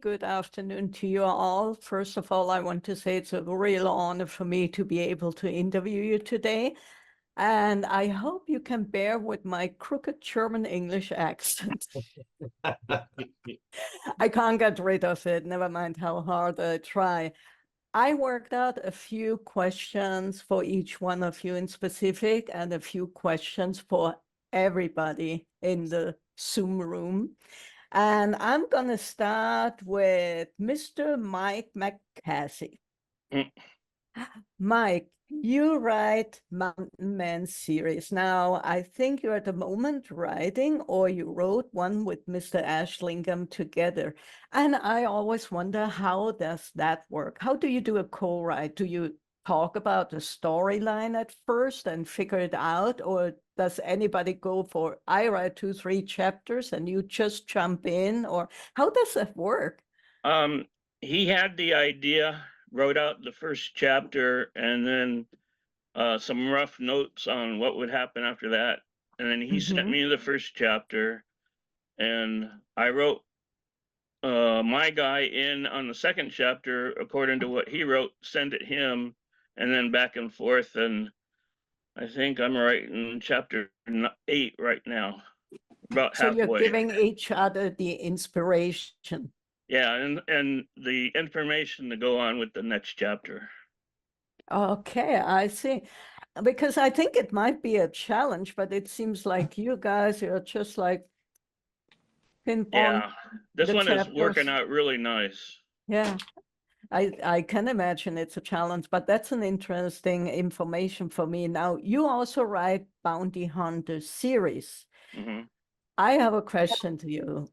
good afternoon to you all. First of all, I want to say it's a real honor for me to be able to interview you today. And I hope you can bear with my crooked German English accent. I can't get rid of it, never mind how hard I try. I worked out a few questions for each one of you in specific and a few questions for everybody in the Zoom room. And I'm going to start with Mr. Mike Mackessy. Mike, you write Mountain Man series. Now, I think you're at the moment writing, or you wrote one with Mr. Ashlingham together. And I always wonder, how does that work? How do you do a co-write? Do you talk about the storyline at first and figure it out? Or does anybody go for, I write 2-3 chapters and you just jump in? Or how does that work? He had the idea, wrote out the first chapter, and then some rough notes on what would happen after that. And then he sent me the first chapter, and I wrote my guy in on the second chapter according to what he wrote, send it him, and then back and forth. And I think I'm writing chapter 8 right now, about So halfway. you're giving each other the inspiration. Yeah, and the information to go on with the next chapter. Okay, I see. Because I think it might be a challenge, but it seems like you guys are just like pinpoint. Yeah, this one is working out really nice. Yeah, I can imagine it's a challenge, but that's an interesting information for me. Now, you also write Bounty Hunter series. I have a question to you.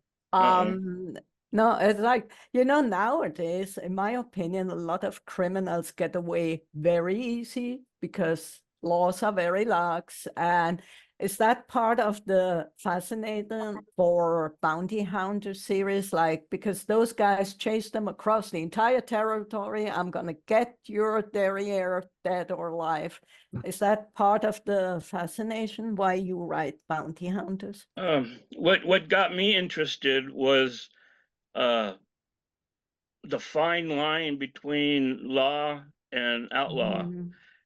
No, it's like, nowadays, in my opinion, a lot of criminals get away very easy because laws are very lax. And is that part of the fascinating for Bounty Hunter series? Like, because those guys chase them across the entire territory. I'm going to get your derriere dead or alive. Is that part of the fascination why you write Bounty Hunters? What got me interested was the fine line between law and outlaw,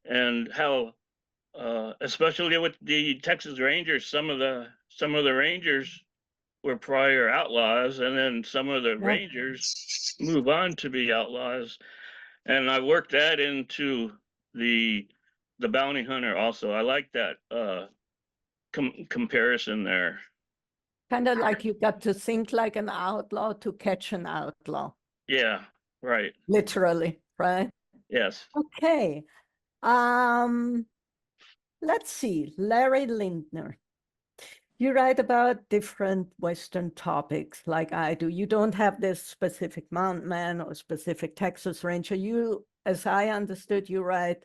and how especially with the Texas Rangers, some of the Rangers were prior outlaws, and then some of the Rangers move on to be outlaws. And I worked that into the bounty hunter also. I like that comparison there. Kind of like you got to think like an outlaw to catch an outlaw. Yeah, right. Literally, right? Yes. Okay. Let's see, Larry Linder. You write about different Western topics like I do. You don't have this specific mountain man or specific Texas Ranger. You, as I understood, you write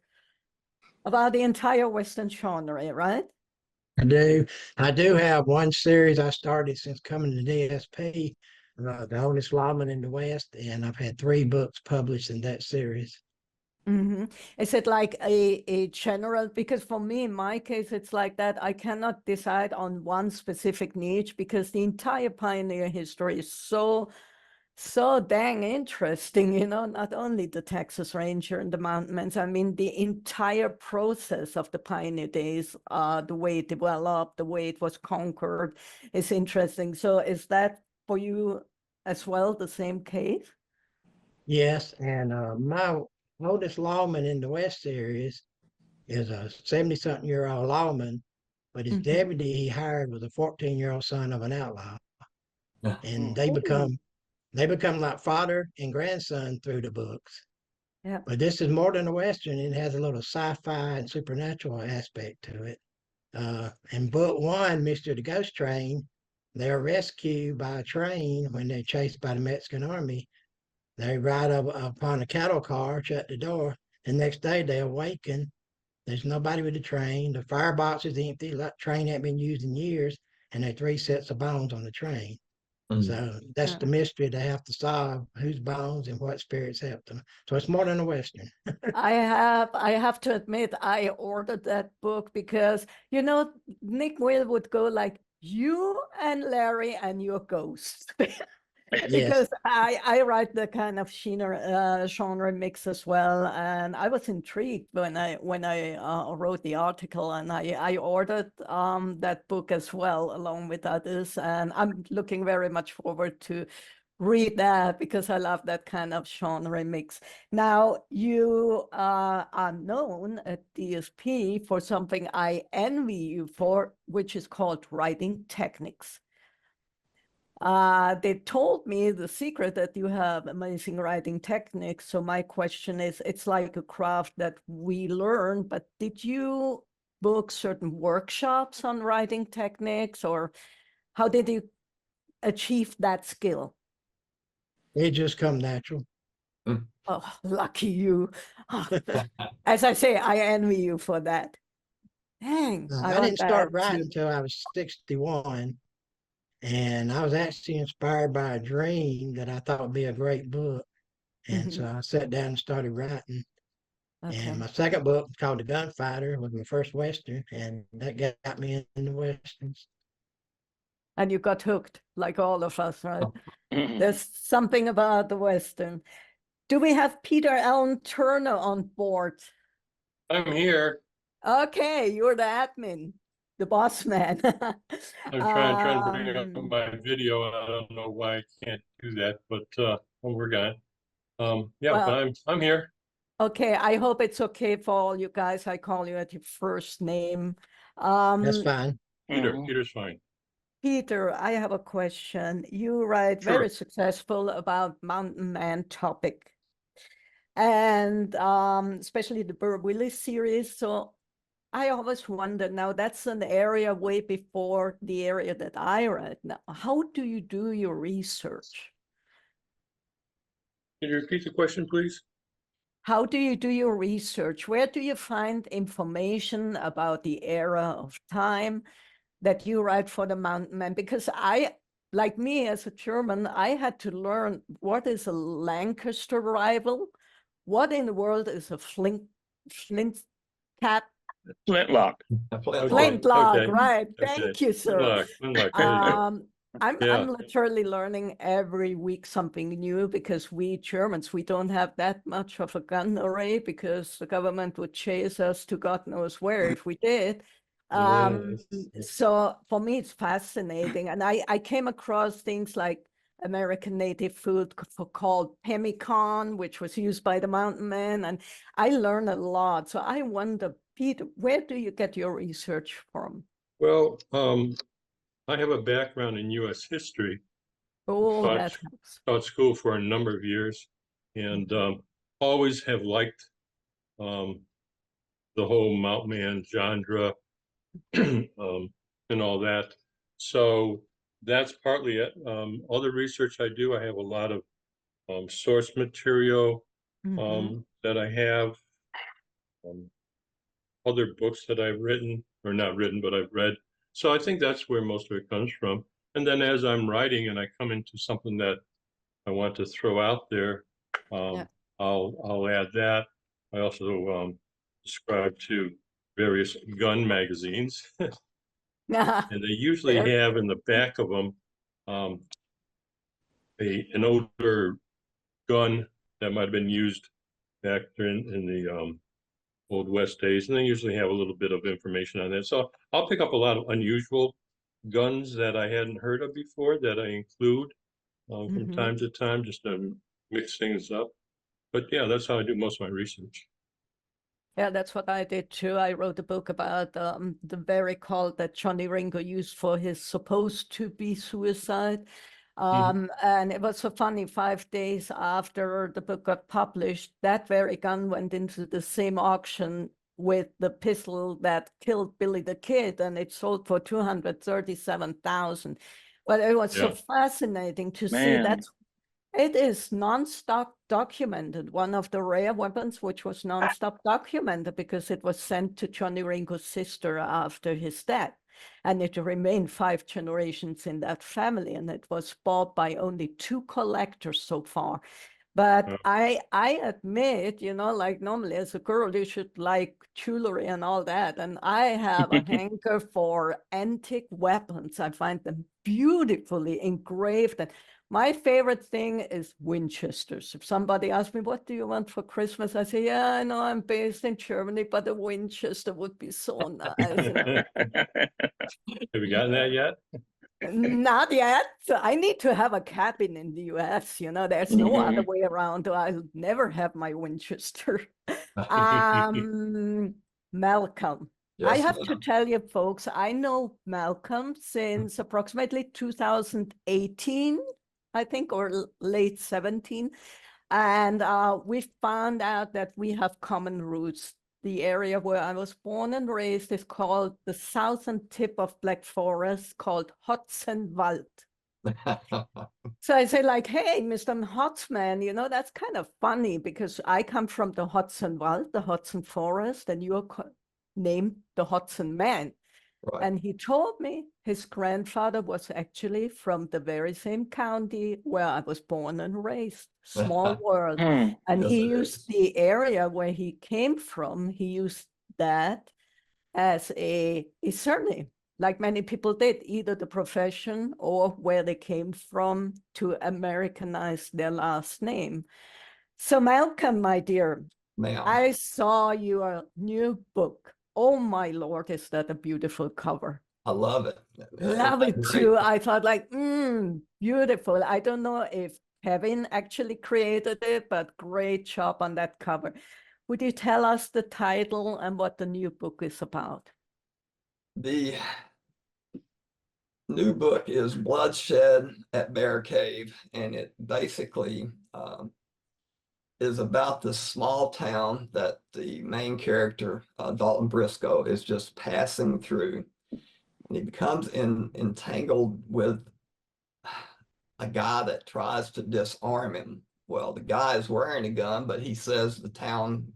about the entire Western genre, right? I do have one series I started since coming to DSP, the oldest lawman in the West, and I've had 3 books published in that series. Is it like a general, because for me, in my case, it's like that. I cannot decide on one specific niche because the entire pioneer history is so dang interesting, not only the Texas Ranger and the mountain men. I mean, the entire process of the pioneer days, the way it developed, the way it was conquered is interesting. So is that for you as well the same case? Yes, and my oldest lawman in the West series is a 70-something-year-old lawman, but his deputy he hired was a 14-year-old son of an outlaw. And they become like father and grandson through the books. Yeah. But this is more than a Western. It has a little sci-fi and supernatural aspect to it. In book 1, Mr. the Ghost Train, they're rescued by a train when they're chased by the Mexican army. They ride up upon a cattle car, shut the door. The next day they awaken. There's nobody with the train. The firebox is empty. The train hadn't been used in years, and there are 3 sets of bones on the train. So that's the mystery they have to solve: whose bones and what spirits helped them. So it's more than a Western. I have to admit, I ordered that book because, Nick Will would go like, you and Larry and your ghost. Because I write the kind of genre mix as well, and I was intrigued when I wrote the article, and I ordered that book as well along with others, and I'm looking very much forward to read that because I love that kind of genre mix. Now you are known at DSP for something I envy you for, which is called writing techniques. They told me the secret that you have amazing writing techniques. So my question is, it's like a craft that we learn, but did you book certain workshops on writing techniques, or how did you achieve that skill? It just come natural. Oh, lucky you. As I say, I envy you for that. Dang, I want didn't start that writing too. until I was 61. And I was actually inspired by a dream that I thought would be a great book. And so I sat down and started writing. Okay. And my second book called The Gunfighter was my first Western, and that got me into Westerns. And you got hooked, like all of us, right? There's something about the Western. Do we have Peter Allen Turner on board? I'm here. Okay, you're the admin, the boss man. I'm trying to bring up my video. I don't know why I can't do that, but we're gone. Yeah, Well, but I'm here. Okay, I hope it's okay for all you guys. I call you at your first name. That's fine. Peter's fine. Peter, I have a question. You write Sure. very successful about mountain man topic, and especially the Burr Willis series. So I always wonder, now that's an area way before the area that I write now. How do you do your research? Can you repeat the question, please? How do you do your research? Where do you find information about the era of time that you write for the mountain man? Because I, like me as a German, I had to learn what is a Lancaster rifle, what in the world is a flint cap, Flintlock. flintlock, Okay. right? Okay. Thank you, sir. Flintlock. There you go. I'm Yeah. literally learning every week something new, because we Germans, we don't have that much of a gun array because the government would chase us to God knows where if we did. Yes. So for me, it's fascinating. And I came across things like American native food called pemmican, which was used by the mountain men. And I learned a lot. So I wonder, Pete, where do you get your research from? Well, I have a background in U.S. history. Oh, that helps. Taught school for a number of years, and always have liked the whole mountain man genre and all that. So that's partly it. Other research I do, I have a lot of source material that I have, other books that I've written, or not written, but I've read. So I think that's where most of it comes from. And then as I'm writing and I come into something that I want to throw out there, I'll add that. I also subscribe to various gun magazines. And they usually have in the back of them an older gun that might have been used back in the Old West days, and they usually have a little bit of information on that. So I'll pick up a lot of unusual guns that I hadn't heard of before that I include from time to time, just to mix things up. But yeah, that's how I do most of my research. Yeah, that's what I did too. I wrote a book about the very call that Johnny Ringo used for his supposed to be suicide. And it was so funny, 5 days after the book got published, that very gun went into the same auction with the pistol that killed Billy the Kid, and it sold for $237,000. But it was so fascinating to see that it is non-stop documented, one of the rare weapons which was non-stop documented because it was sent to Johnny Ringo's sister after his death. And it remained 5 generations in that family, and it was bought by only 2 collectors so far. But I admit, you know, like normally as a girl, you should like jewelry and all that. And I have a hanker for antique weapons. I find them beautifully engraved. And My favorite thing is Winchesters. If somebody asks me, what do you want for Christmas? I say, yeah, I know I'm based in Germany, but a Winchester would be so nice. Have you gotten that yet? Not yet. I need to have a cabin in the US. There's no other way around. I'll never have my Winchester. Malcolm. I Yes, have to ma'am. tell you, folks, I know Malcolm since approximately 2018, I think, or late 17. And we found out that we have common roots. The area where I was born and raised is called the southern tip of Black Forest, called Hotzman. So I say like, hey, Mr. Hotzman, that's kind of funny because I come from the Hotzman, the Hudson Forest, and you're named the Hudson Man. Right. And he told me his grandfather was actually from the very same county where I was born and raised. Small world. And Yes, he it used is. the area where he came from, he used that as a surname, like many people did, either the profession or where they came from to Americanize their last name. So Malcolm, my dear, Ma'am. I saw your new book. Oh my Lord, is that a beautiful cover? I love it. Love it too. I thought like, beautiful. I don't know if Kevin actually created it, but great job on that cover. Would you tell us the title and what the new book is about? The new book is Bloodshed at Bear Cave, and it basically is about this small town that the main character, Dalton Briscoe, is just passing through. And he becomes entangled with a guy that tries to disarm him. Well, the guy is wearing a gun, but he says the town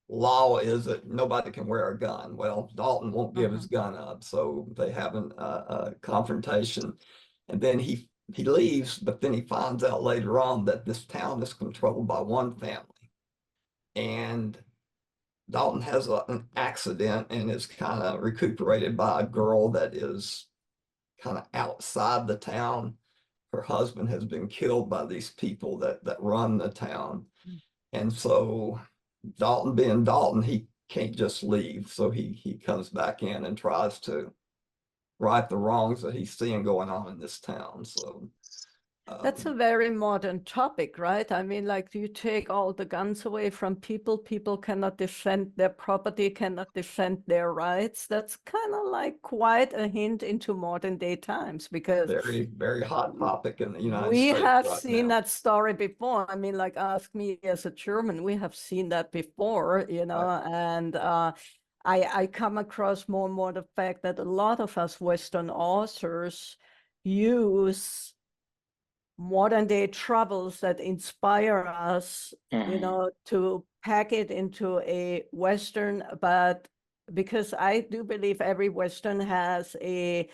law is that nobody can wear a gun. Well, Dalton won't give his gun up, so they have a confrontation, and then he leaves, but then he finds out later on that this town is controlled by one family, and Dalton has an accident and is kind of recuperated by a girl that is kind of outside the town. Her husband has been killed by these people that run the town, and so Dalton being Dalton, he can't just leave. So he comes back in and tries to right the wrongs that he's seeing going on in this town. So that's a very modern topic, right? I mean, like, you take all the guns away from people, people cannot defend their property, cannot defend their rights. That's kind of like quite a hint into modern day times, because very, very hot topic in the United we States have right seen now. that story before. I mean, like, ask me as a German, we have seen that before, Right. and I come across more and more the fact that a lot of us Western authors use modern day troubles that inspire us, to pack it into a Western, but because I do believe every Western has a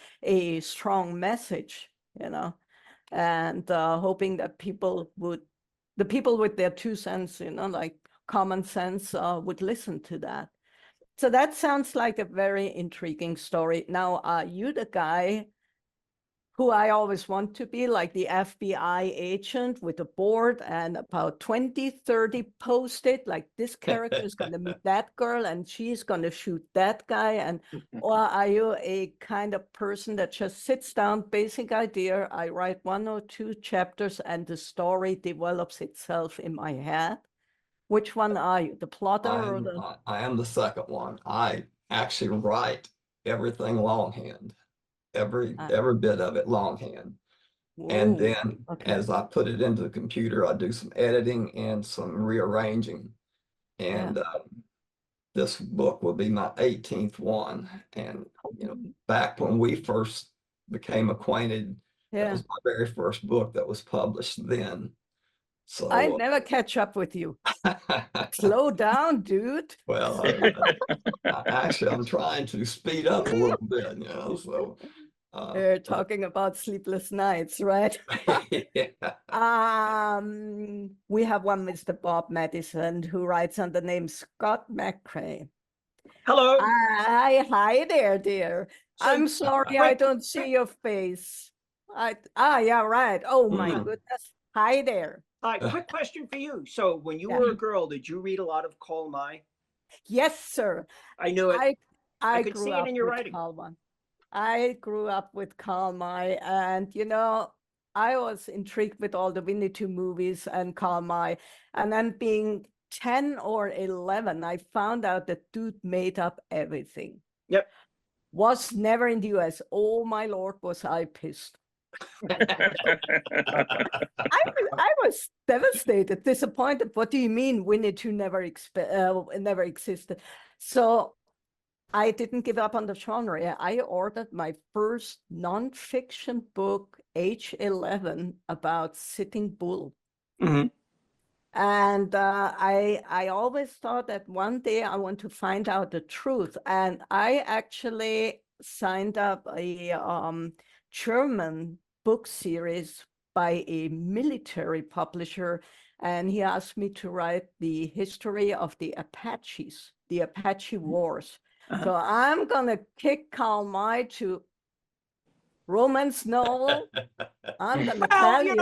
strong message, and hoping that the people with their 2 cents, like common sense, would listen to that. So that sounds like a very intriguing story. Now, are you the guy who I always want to be, like the FBI agent with a board and about 20, 30 post-it, like this character is going to meet that girl and she's going to shoot that guy? And or are you a kind of person that just sits down, basic idea, I write 1 or 2 chapters and the story develops itself in my head? Which one are you, the plotter or the... I am the second one. I actually write everything longhand, every bit of it longhand. And then as I put it into the computer, I do some editing and some rearranging. And this book will be my 18th one. And, back when we first became acquainted, that was my very first book that was published then. So I never catch up with you. Slow down, dude. well, actually, I'm trying to speed up a little bit, so. We're talking about sleepless nights, right? Yeah. We have one Mr. Bob Madison who writes under the name Scott McCrea. Hello. Hi there, dear. So, I'm sorry I don't see your face. Yeah, right. Oh my Mm. goodness. Hi there. Quick question for you. So when you Yeah. were a girl, did you read a lot of Karl May? Yes, sir. I knew it. I could grew see it up in your with writing. Karl May. I grew up with Karl May, and you know, I was intrigued with all the Winnie Two movies and Karl May. And then being 10 or 11, I found out that dude made up everything. Yep. Was never in the US. Oh my Lord, was I pissed. I was devastated, disappointed. What do you mean Winnie Two never existed? So I didn't give up on the genre. I ordered my first nonfiction book, age 11, about Sitting Bull. Mhm. And I always thought that one day I want to find out the truth. And I actually signed up a German book series by a military publisher. And he asked me to write the history of the Apaches, the Apache Wars. So I'm going to kick Karl May to romance novel. I'm going to tell you.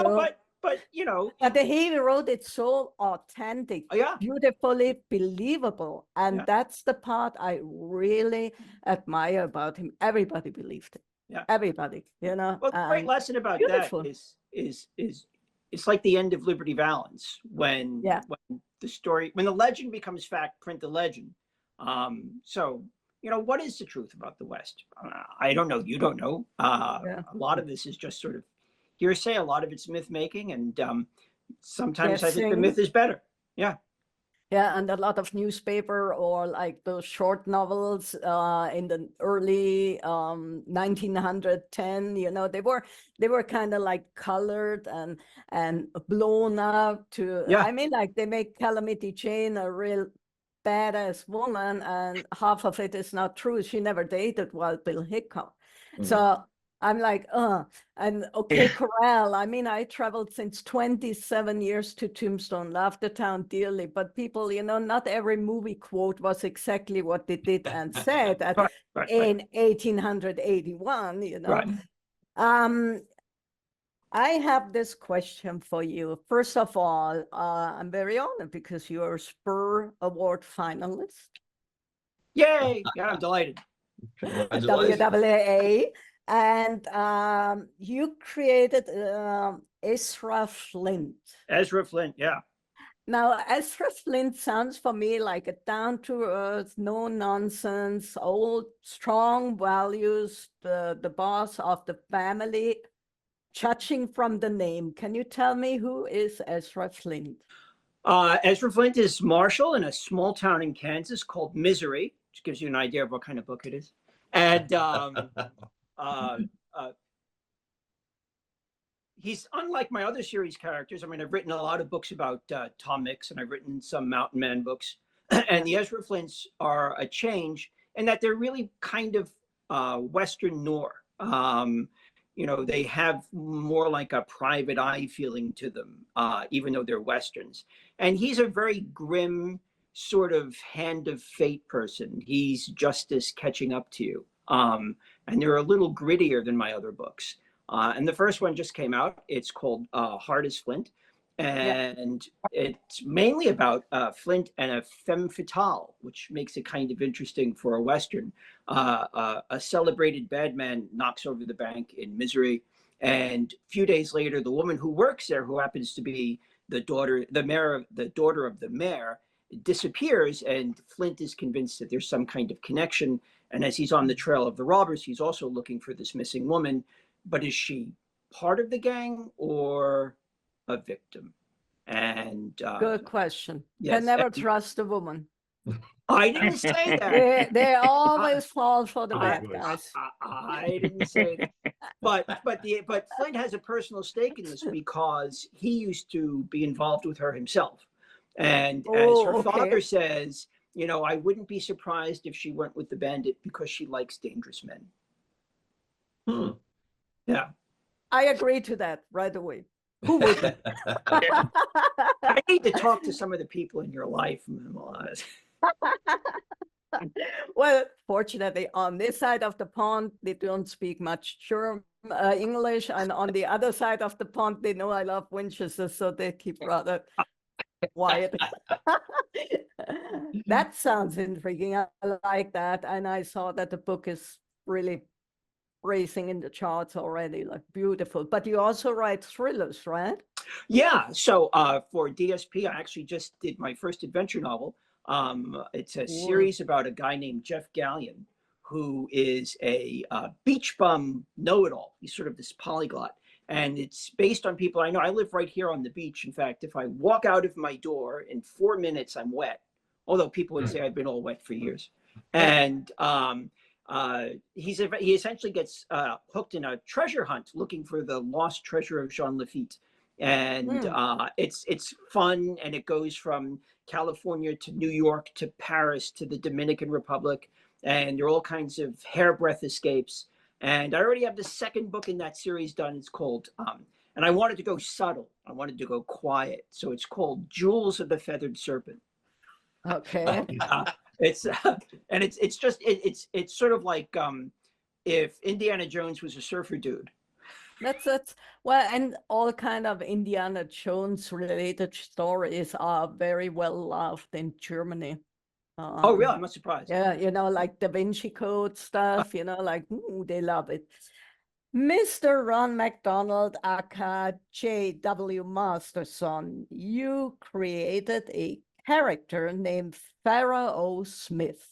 But you know, But he wrote it so authentic, yeah, beautifully believable. And Yeah. that's the part I really admire about him. Everybody believed it. Yeah. Everybody, you know. well, the great lesson about beautiful. that is it's like the end of Liberty Valance when when the legend becomes fact, print the legend. So you know, what is the truth about the West? I don't know. You don't know. A lot of this is just sort of hearsay. A lot of it's myth making, and sometimes I think the myth is better. Yeah. Yeah, and a lot of newspaper or like those short novels in the early 1910, you know, they were kind of like colored and blown up to. I mean, like they make Calamity Jane a real badass woman, and half of it is not true. She never dated Wild Bill Hickok. So I'm like, and okay, Corral. I mean, I traveled since 27 years to Tombstone, loved the town dearly, but people, you know, not every movie quote was exactly what they did and said in 1881, you know. I have this question for you. First of all, I'm very honored because you are a Spur Award finalist. Yay! Yeah, I'm delighted. WWA. And you created Ezra Flint. Ezra Flint, yeah. Now, Ezra Flint sounds for me like a down-to-earth, no-nonsense, old, strong values, the boss of the family. Judging from the name, can you tell me who is Ezra Flint? Ezra Flint is Marshall in a small town in Kansas called Misery, which gives you an idea of what kind of book it is. And he's unlike my other series characters. I mean, I've written a lot of books about Tom Mix, and I've written some Mountain Man books. And the Ezra Flints are a change in that they're really kind of Western noir. You know, they have more like a private eye feeling to them, even though they're Westerns. And he's a very grim sort of hand of fate person. He's justice catching up to you. And they're a little grittier than my other books. And the first one just came out. It's called Hard as Flint. And it's mainly about Flint and a femme fatale, which makes it kind of interesting for a Western. A celebrated bad man knocks over the bank in Misery. And a few days later, the woman who works there, who happens to be the daughter of the mayor, disappears. And Flint is convinced that there's some kind of connection. And as he's on the trail of the robbers, he's also looking for this missing woman. But is she part of the gang or a victim? And good question. Yes, Can never trust a woman. I didn't say that. They always fall for the bad guys. I didn't say that. But Flint has a personal stake in this because he used to be involved with her himself. And as her father says, you know, I wouldn't be surprised if she went with the bandit because she likes dangerous men. Yeah. I agree to that right away. Who would? I need to talk to some of the people in your life. Well, fortunately, on this side of the pond, they don't speak much German. English, and on the other side of the pond, they know I love Winchester, so they keep rather quiet. That sounds intriguing. I like that, and I saw that the book is really racing in the charts already, like beautiful. But you also write thrillers, right? Yeah. So for DSP, I actually just did my first adventure novel. It's a series about a guy named Jeff Gallion, who is a beach bum know-it-all. He's sort of this polyglot. And it's based on people I know. I live right here on the beach. In fact, if I walk out of my door in 4 minutes, I'm wet. Although people would say I've been all wet for years. And he essentially gets hooked in a treasure hunt looking for the lost treasure of Jean Lafitte. And it's fun, and it goes from California to New York to Paris to the Dominican Republic, and there are all kinds of hairbreadth escapes. And I already have the second book in that series done. It's called, and I wanted to go subtle. I wanted to go quiet. So it's called Jewels of the Feathered Serpent. Okay. It's sort of like if Indiana Jones was a surfer dude. That's well, and all kind of Indiana Jones related stories are very well loved in Germany. Oh, really? I'm not surprised. Yeah, like Da Vinci Code stuff, like, ooh, they love it. Mr. Ron McDonald, aka J.W. Masterson, you created a character named Pharaoh O. Smith.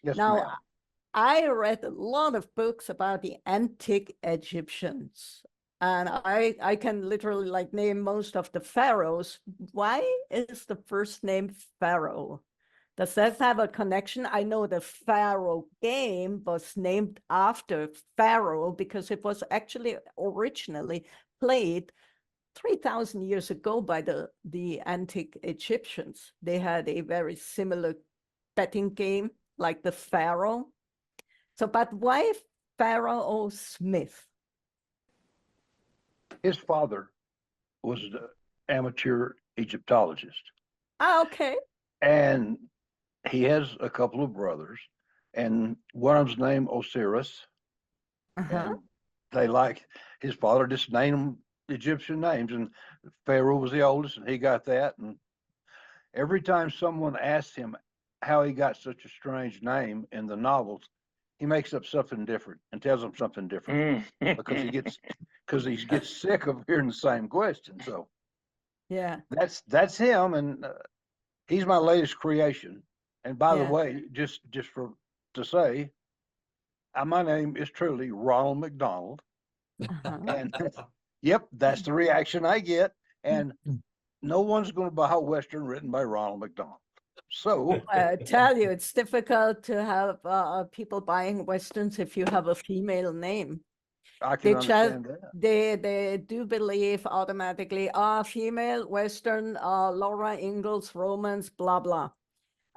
Yes, Now, ma'am. I read a lot of books about the antique Egyptians, and I can literally like name most of the pharaohs. Why is the first name Pharaoh? Does that have a connection? I know the Pharaoh game was named after Pharaoh because it was actually originally played 3,000 years ago by the antique Egyptians. They had a very similar betting game like the Pharaoh. So, but why Pharaoh O. Smith? His father was an amateur Egyptologist, Okay. and he has a couple of brothers, and one of them's named Osiris, and they like his father just named them Egyptian names, and Pharaoh was the oldest, and he got that. And every time someone asks him how he got such a strange name in the novels, he makes up something different and tells them something different because he gets sick of hearing the same question. So Yeah. that's him, and he's my latest creation. And by the way, just to say, my name is truly Ronald McDonald, and yep, that's the reaction I get. And no one's going to buy a Western written by Ronald McDonald. So I tell you, it's difficult to have people buying Westerns if you have a female name. I can understand that. They do believe automatically, female Western, Laura Ingalls, romance, blah, blah.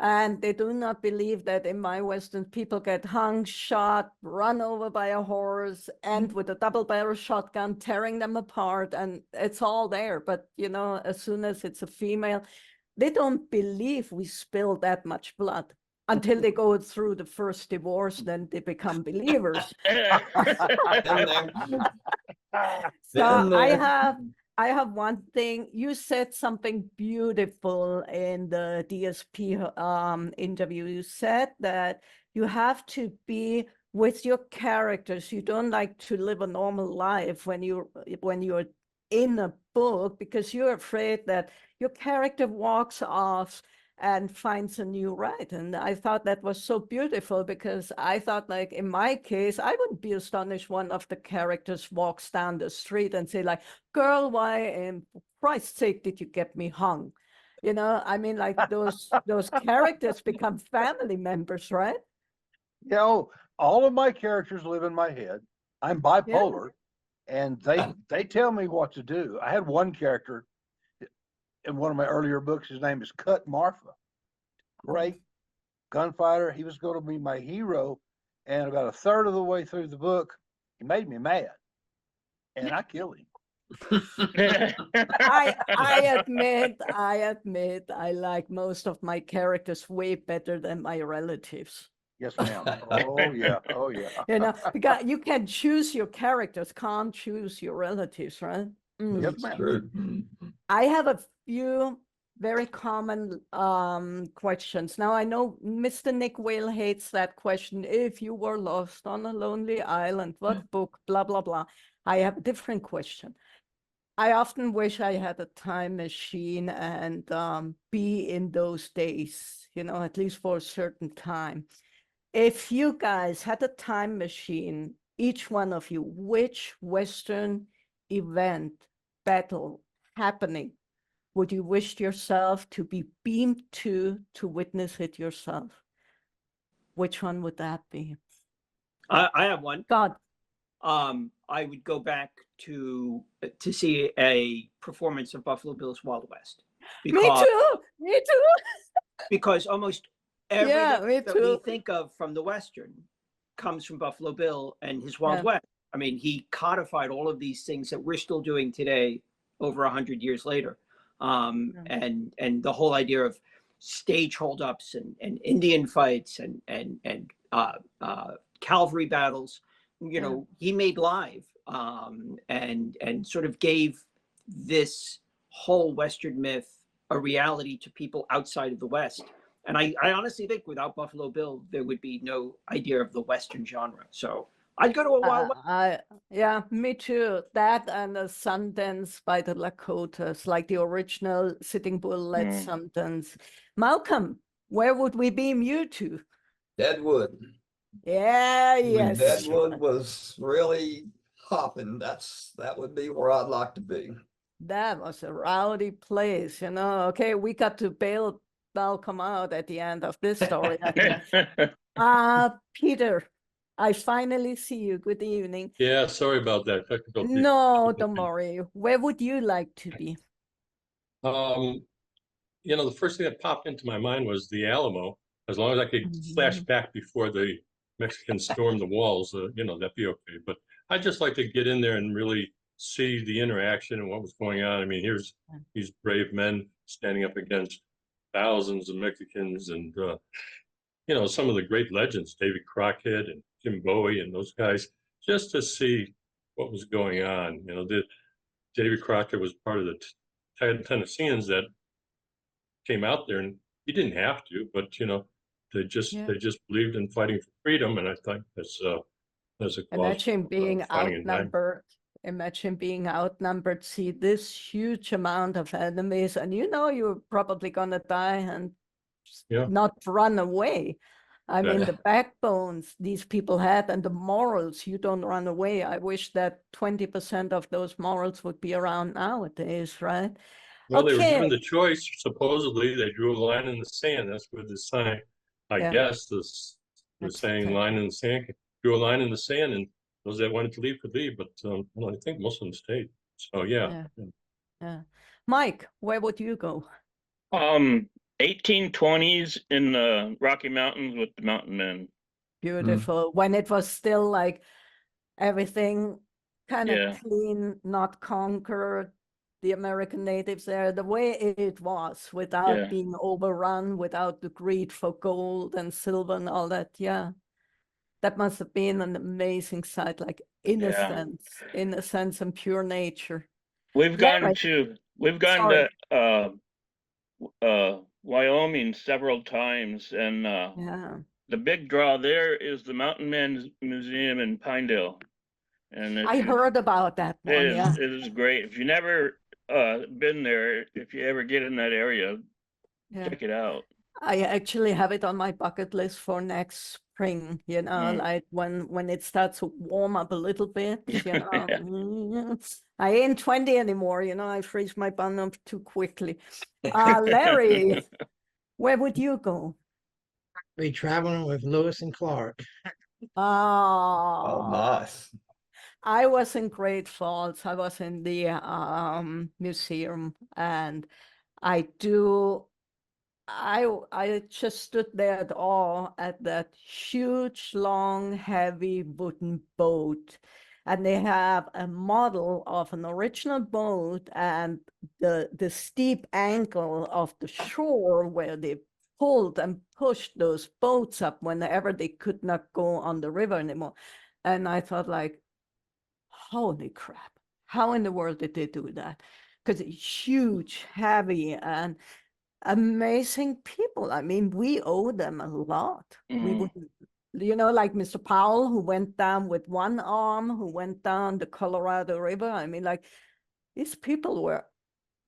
And they do not believe that in my Western, people get hung, shot, run over by a horse, and with a double-barrel shotgun, tearing them apart, and it's all there. But, as soon as it's a female, they don't believe we spill that much blood until they go through the first divorce, then they become believers. So I have one thing. You said something beautiful in the DSP interview. You said that you have to be with your characters. You don't like to live a normal life when you're in a book because you're afraid that your character walks off and finds a new right. And I thought that was so beautiful because I thought, like, in my case, I wouldn't be astonished one of the characters walks down the street and say, like, girl, why in Christ's sake did you get me hung? I mean, like those characters become family members, right? All of my characters live in my head. I'm bipolar, and they tell me what to do. I had one character in one of my earlier books. His name is Cut Marfa. Great gunfighter. He was going to be my hero, and about a third of the way through the book, he made me mad, and I killed him. I admit, I like most of my characters way better than my relatives. Yes, ma'am. Oh, yeah. Oh, yeah. You know, because you can choose your characters, can't choose your relatives, right? This Yes, is ma'am. true. Mhm. I have a few very common questions. Now, I know Mr. Nick Whale hates that question. If you were lost on a lonely island, what book, blah, blah, blah. I have a different question. I often wish I had a time machine and be in those days, you know, at least for a certain time. If you guys had a time machine, each one of you, which Western event, battle, happening would you wish yourself to be beamed to witness it yourself? Which one would that be? I have one. God. I would go back to see a performance of Buffalo Bill's Wild West. Me too. Me too. Because almost Yeah, me everything that we too. think of from the Western comes from Buffalo Bill and his Wild Yeah. West. I mean, he codified all of these things that we're still doing today, over 100 years later. And the whole idea of stage holdups and Indian fights and cavalry battles, you know, he made live, and sort of gave this whole Western myth a reality to people outside of the West. And I honestly think without Buffalo Bill, there would be no idea of the Western genre. So I'd go to a Wild West. Yeah, me too. That and a Sundance by the Lakotas, like the original Sitting Bull led Sundance. Malcolm, where would we beam you to? Deadwood. Yeah, When yes. Deadwood was really hopping, that would be where I'd like to be. That was a rowdy place, you know. Okay, we got to bail Malcolm out at the end of this story, I think. Peter, I finally see you. Good evening. Yeah, sorry about that. Technical No, difficulty. don't worry. Where would you like to be? You know, the first thing that popped into my mind was the Alamo. As long as I could flash back before the Mexicans stormed the walls, you know, that'd be okay. But I'd just like to get in there and really see the interaction and what was going on. I mean, here's these brave men standing up against thousands of Mexicans and, you know, some of the great legends, David Crockett and Jim Bowie and those guys, just to see what was going on. You know, David Crockett was part of the Tennesseans that came out there, and he didn't have to, but you know, they just believed in fighting for freedom, and I think that's a cause. Imagine being fighting and dying. outnumbered. Imagine being outnumbered, see this huge amount of enemies, and you know you're probably gonna die and not run away. I mean, the backbones these people had and the morals, you don't run away. I wish that 20% of those morals would be around nowadays, right? Well, they were given the choice. Supposedly, they drew a line in the sand. That's what the sign, I guess, the saying line in the sand, drew a line in the sand, and those that wanted to leave could leave. But well, I think most of them stayed. So, yeah. Mike, where would you go? 1820s in the Rocky Mountains with the mountain men. Beautiful. When it was still like everything kind of clean, not conquered, the American natives there, the way it was, without being overrun, without the greed for gold and silver and all that. Yeah. That must have been an amazing sight, like innocence and pure nature. We've gone to Wyoming several times, and the big draw there is the Mountain Men Museum in Pinedale. And I heard about that one. It is great. If you never been there, if you ever get in that area, check it out. I actually have it on my bucket list for next spring, you know, like when it starts to warm up a little bit, you know. I ain't 20 anymore, you know, I freeze my bun up too quickly. Larry, where would you go? Be traveling with Lewis and Clark. Oh, nice. I was in Great Falls. I was in the museum, and I just stood there at awe at that huge, long, heavy wooden boat. And they have a model of an original boat, and the steep angle of the shore where they pulled and pushed those boats up whenever they could not go on the river anymore. And I thought, like, holy crap, how in the world did they do that? Because it's huge, heavy, and amazing people. I mean, we owe them a lot. We would, you know, like Mr. Powell, who went down with one arm, who went down the Colorado River. I mean, like, these people were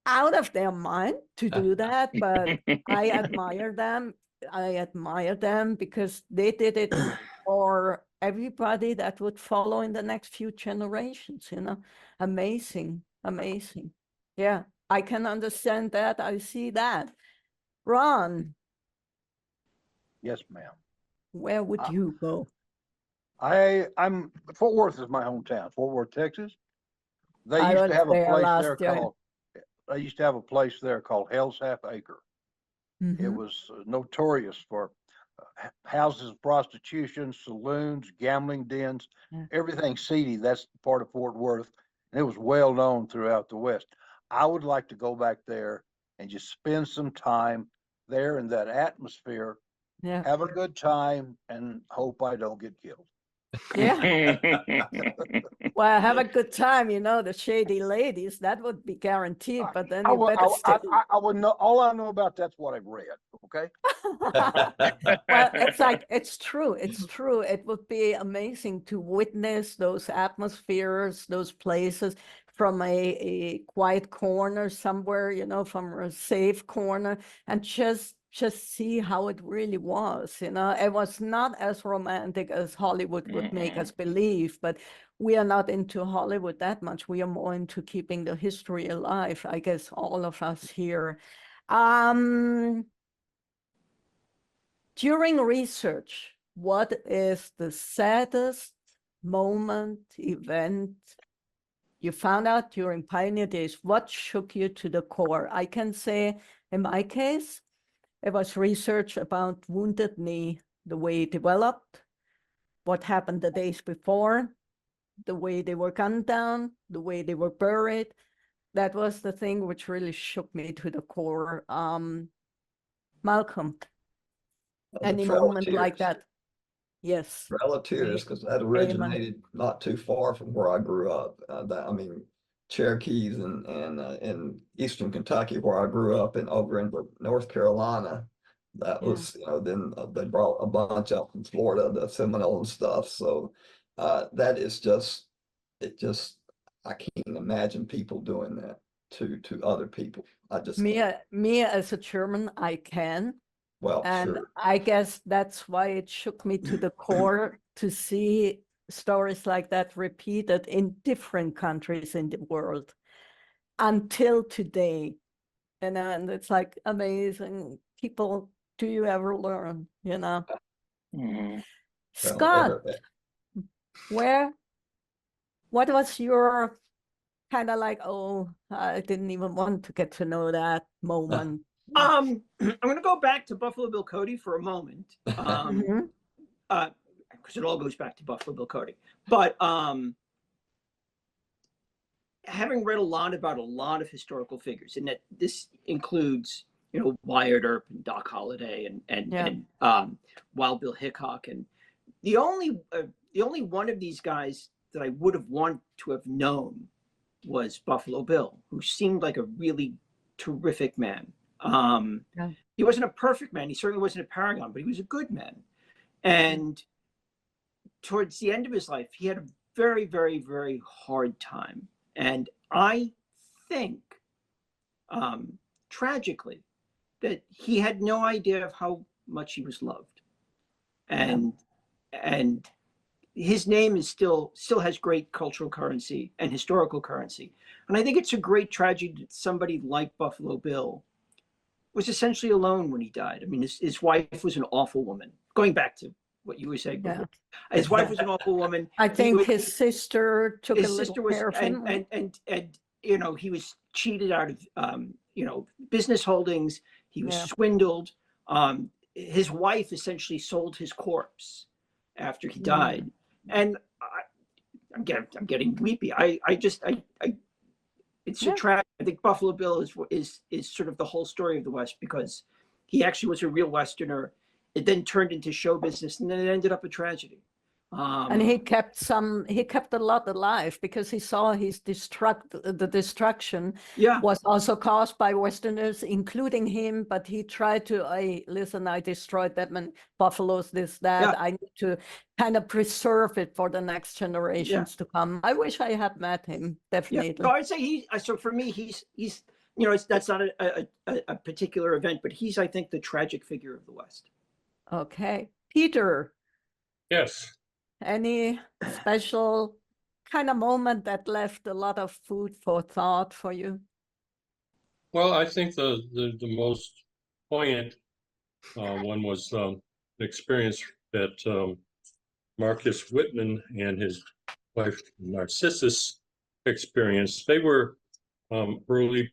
out of their mind to do that, but I admire them. I admire them because they did it for everybody that would follow in the next few generations, you know. Amazing, amazing. Yeah, I can understand that. I see that. Ron, Yes, ma'am. where would you go? I'm Fort Worth is my hometown, Fort Worth, Texas. They I used was to have a there place last there year. called, they used to have a place there called Hell's Half Acre. It Mhm. was notorious for houses of prostitution, saloons, gambling dens, Yeah. everything seedy. That's part of Fort Worth. And it was well known throughout the West. I would like to go back there and just spend some time there in that atmosphere, Yeah. have a good time, and hope I don't get killed. Yeah. Well, have a good time, you know, the shady ladies, that would be guaranteed, but then you better stay. I would know, all I know about that's what I've read, okay? Well, it's like, it's true. It's true. It would be amazing to witness those atmospheres, those places from a quiet corner somewhere, you know, from a safe corner, and just see how it really was, you know. It was not as romantic as Hollywood would make us believe, but we are not into Hollywood that much. We are more into keeping the history alive, I guess, all of us here. During research, what is the saddest moment, event you found out during Pioneer Days? What shook you to the core? I can say, in my case, it was research about Wounded Knee, the way it developed, what happened the days before, the way they were gunned down, the way they were buried. That was the thing which really shook me to the core. Malcolm, any Trail of moment like Tears. that? Yes. Trail of Tears, because that Amen. originated not too far from where I grew up. I mean, Cherokees and in Eastern Kentucky, where I grew up, and over in North Carolina, that was, you know, then they brought a bunch up from Florida, the Seminole and stuff. So that is just, I can't imagine people doing that to other people. I just me as a German, I can. well, And sure. I guess that's why it shook me to the core to see stories like that repeated in different countries in the world until today. And it's like amazing. People, do you ever learn, you know? Well, Scott, what was your kind of like, oh, I didn't even want to get to know that moment? I'm going to go back to Buffalo Bill Cody for a moment, Mhm. because it all goes back to Buffalo Bill Cody. But having read a lot about a lot of historical figures, and that this includes, you know, Wyatt Earp and Doc Holliday and Wild Bill Hickok, and the only one of these guys that I would have wanted to have known was Buffalo Bill, who seemed like a really terrific man. He wasn't a perfect man. He certainly wasn't a paragon, but he was a good man. And towards the end of his life, he had a very, very, very hard time. And I think, tragically, that he had no idea of how much he was loved. And his name is still has great cultural currency and historical currency. And I think it's a great tragedy that somebody like Buffalo Bill was essentially alone when he died. I mean, his wife was an awful woman. Going back to what you were saying before, his wife was an awful woman. I think his sister took a little care of him. And you know, he was cheated out of you know, business holdings. He was swindled. His wife essentially sold his corpse after he died. And I'm getting weepy. It's a tragedy. I think Buffalo Bill is sort of the whole story of the West, because he actually was a real Westerner. It then turned into show business, and then it ended up a tragedy. And he kept a lot alive because he saw the destruction was also caused by Westerners, including him. But he tried to, listen, I destroyed that many buffaloes, this, that. I need to kind of preserve it for the next generations to come. I wish I had met him, definitely. So I'd say so for me, he's that's not a particular event, but he's, I think, the tragic figure of the West. Okay. Peter. Yes. Any special kind of moment that left a lot of food for thought for you? Well, I think the most poignant one was an experience that Marcus Whitman and his wife Narcissus experienced. They were early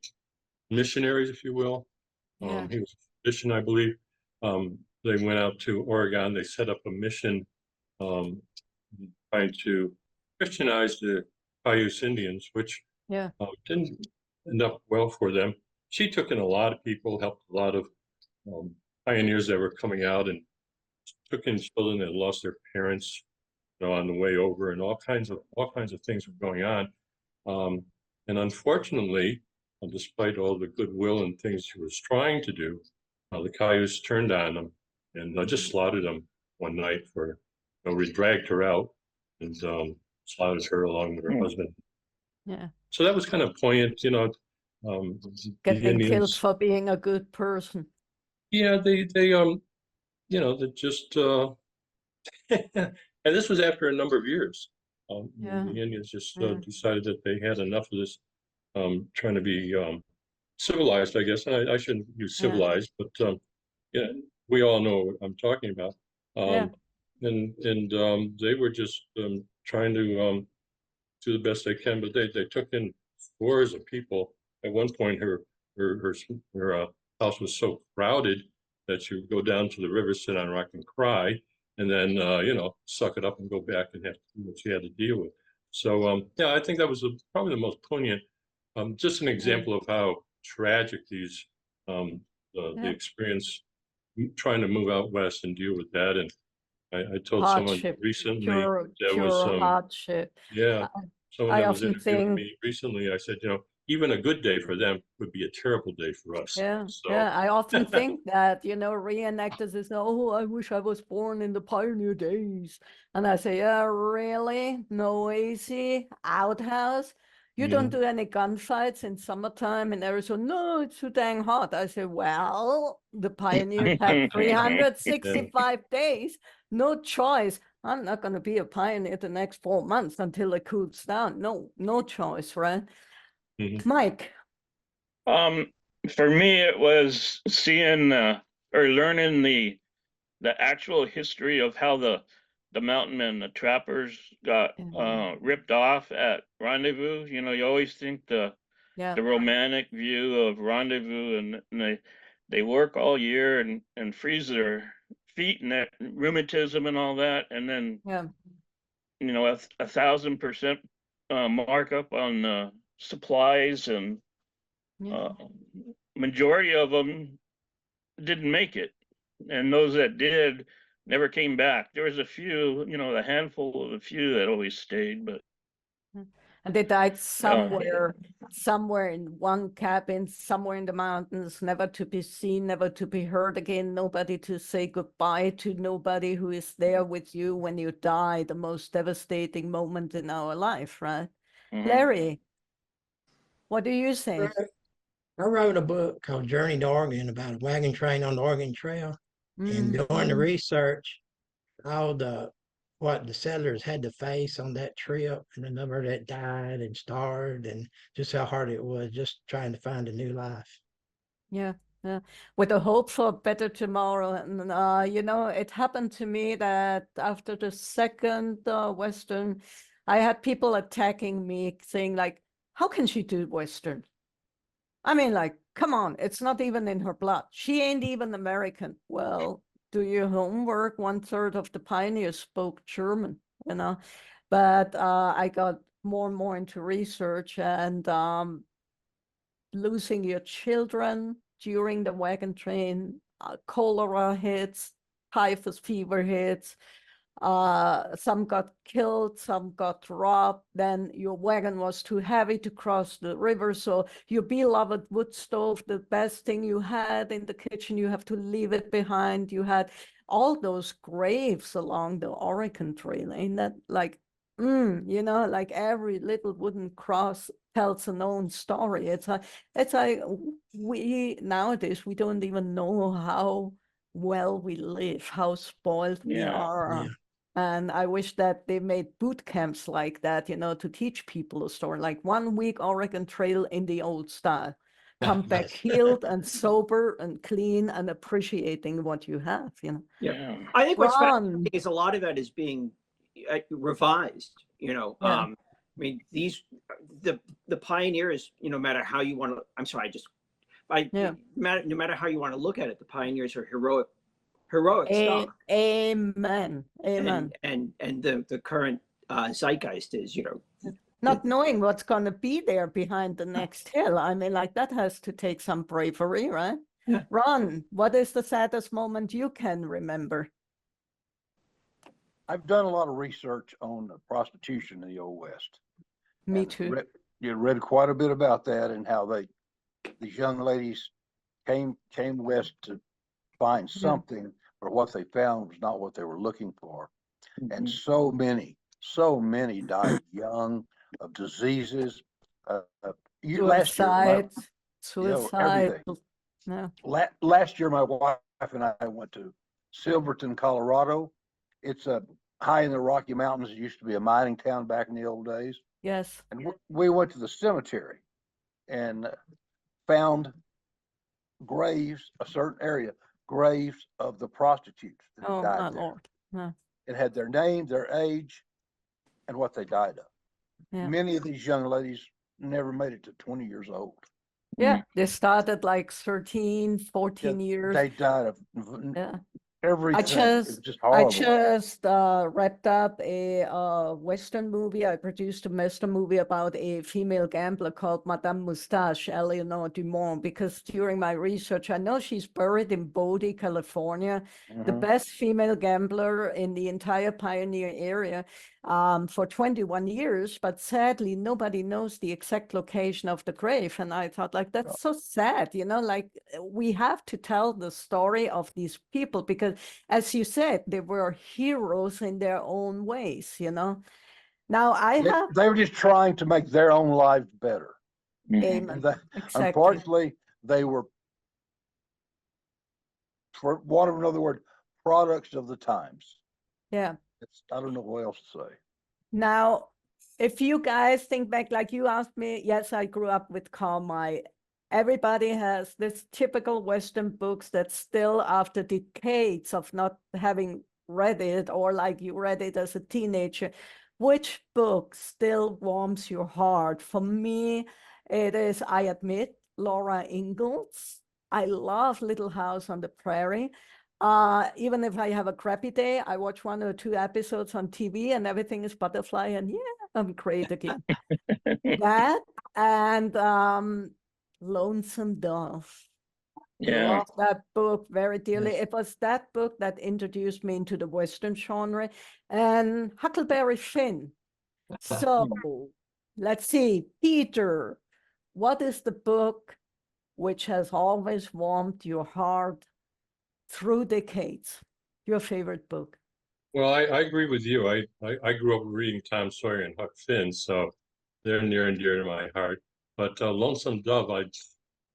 missionaries, if you will. He was a physician, I believe. They went out to Oregon. They set up a mission trying to Christianize the Cayuse Indians, which didn't end up well for them. She took in a lot of people, helped a lot of pioneers that were coming out, and took in children that lost their parents, on the way over, and all kinds of things were going on. And unfortunately, despite all the goodwill and things she was trying to do, the Cayuse turned on them and just slaughtered them one night for, we dragged her out and slaughtered her along with her husband. Yeah. So that was kind of poignant, Getting killed for being a good person. Yeah, they just, and this was after a number of years. The Indians just decided that they had enough of this, trying to be civilized, I guess. I shouldn't use civilized, but we all know what I'm talking about. And they were just trying to do the best they can, but they took in scores of people. At one point, her house was so crowded that you would go down to the river, sit on a rock and cry, and then suck it up and go back and have to do what she had to deal with. So I think that was probably the most poignant. Just an example of how tragic these the experience trying to move out west and deal with that. And I told someone recently there was some hardship. Someone I that was often interviewing me recently, I said, even a good day for them would be a terrible day for us. I often think that, reenactors is, oh, I wish I was born in the pioneer days. And I say, yeah, really? No AC, outhouse? You don't do any gunfights in summertime in Arizona? No, it's too dang hot. I say, well, the pioneers had 365 days, no choice. I'm not going to be a pioneer the next 4 months until it cools down. No choice, right? Mike. For me, it was seeing or learning the actual history of how the mountain men, the trappers, got ripped off at Rendezvous. You always think the romantic view of Rendezvous, and they work all year and freeze their feet and that rheumatism and all that, and then 1,000% markup on supplies, and majority of them didn't make it, and those that did never came back. There was a few, a handful of a few that always stayed, but and they died somewhere in one cabin, somewhere in the mountains, never to be seen, never to be heard again, nobody to say goodbye to, nobody who is there with you when you die, the most devastating moment in our life, right? Larry, what do you think? I wrote a book called Journey to Oregon about a wagon train on the Oregon Trail. And doing the research, what the settlers had to face on that trip, and the number that died and starved, and just how hard it was just trying to find a new life. Yeah. With the hope for a better tomorrow. And, it happened to me that after the second Western, I had people attacking me saying, like, how can she do Western? I mean, like, come on, it's not even in her blood. She ain't even American. Well, do your homework. 1/3 of the pioneers spoke German, but I got more and more into research, and losing your children during the wagon train cholera hits, typhus fever hits. Some got killed, some got robbed. Then your wagon was too heavy to cross the river. So your beloved wood stove, the best thing you had in the kitchen, you have to leave it behind. You had all those graves along the Oregon Trail. Ain't that like, you know, like every little wooden cross tells an own story. It's like we nowadays, we don't even know how well we live, how spoiled we are. Yeah. And I wish that they made boot camps like that, you know, to teach people a story, like 1 week Oregon Trail in the old style. Come back Yes. healed and sober and clean and appreciating what you have, you know. Yeah. I think what's Ron. fascinating is a lot of that is being revised, you know. Yeah. I mean, the pioneers, you know, no matter how you want to, I'm sorry, Yeah. no matter how you want to look at it, the pioneers are heroic stuff. Amen. Amen. And the current zeitgeist is, you know, Not knowing what's going to be there behind the next hill. I mean, like that has to take some bravery, right? Yeah. Ron, what is the saddest moment you can remember? I've done a lot of research on prostitution in the Old West. Me And too. read quite a bit about that and how these young ladies came west to find something, but what they found was not what they were looking for. And so many died young of diseases. Suicide. Everything. Yeah. Last year, my wife and I went to Silverton, Colorado. It's high in the Rocky Mountains. It used to be a mining town back in the old days. Yes. And we went to the cemetery and found graves, a certain area, graves of the prostitutes that Oh, died my there. Lord. Yeah. It had their name, their age, and what they died of. Yeah. Many of these young ladies never made it to 20 years old. Yeah. They started like 13, 14 years. They died of Yeah. everything. It was just I horrible. just wrapped up a Western movie. I produced a Western movie about a female gambler called Madame Moustache, Eleanor Dumont, because during my research, I know she's buried in Bodie, California, the best female gambler in the entire Pioneer area for 21 years. But sadly, nobody knows the exact location of the grave. And I thought, like, that's so sad, you know, like we have to tell the story of these people because, as you said, they were heroes in their own ways, you know. Now They were just trying to make their own lives better. Amen. Exactly. Unfortunately, they were, for want of another word, products of the times. Yeah. I don't know what else to say. Now, if you guys think back, like you asked me, yes, I grew up with Carmine. Everybody has this typical Western books that still, after decades of not having read it, or like you read it as a teenager, which book still warms your heart? For me, it is, I admit, Laura Ingalls. I love Little House on the Prairie. Even if I have a crappy day, I watch 1 or 2 episodes on TV and everything is butterfly and yeah, I'm great again. That and Lonesome Dove. Yeah. Love that book very dearly. Yes. It was that book that introduced me into the Western genre and Huckleberry Finn. So let's see, Peter, what is the book which has always warmed your heart through decades? Your favorite book? Well, I agree with you. I grew up reading Tom Sawyer and Huck Finn, so they're near and dear to my heart. But Lonesome Dove,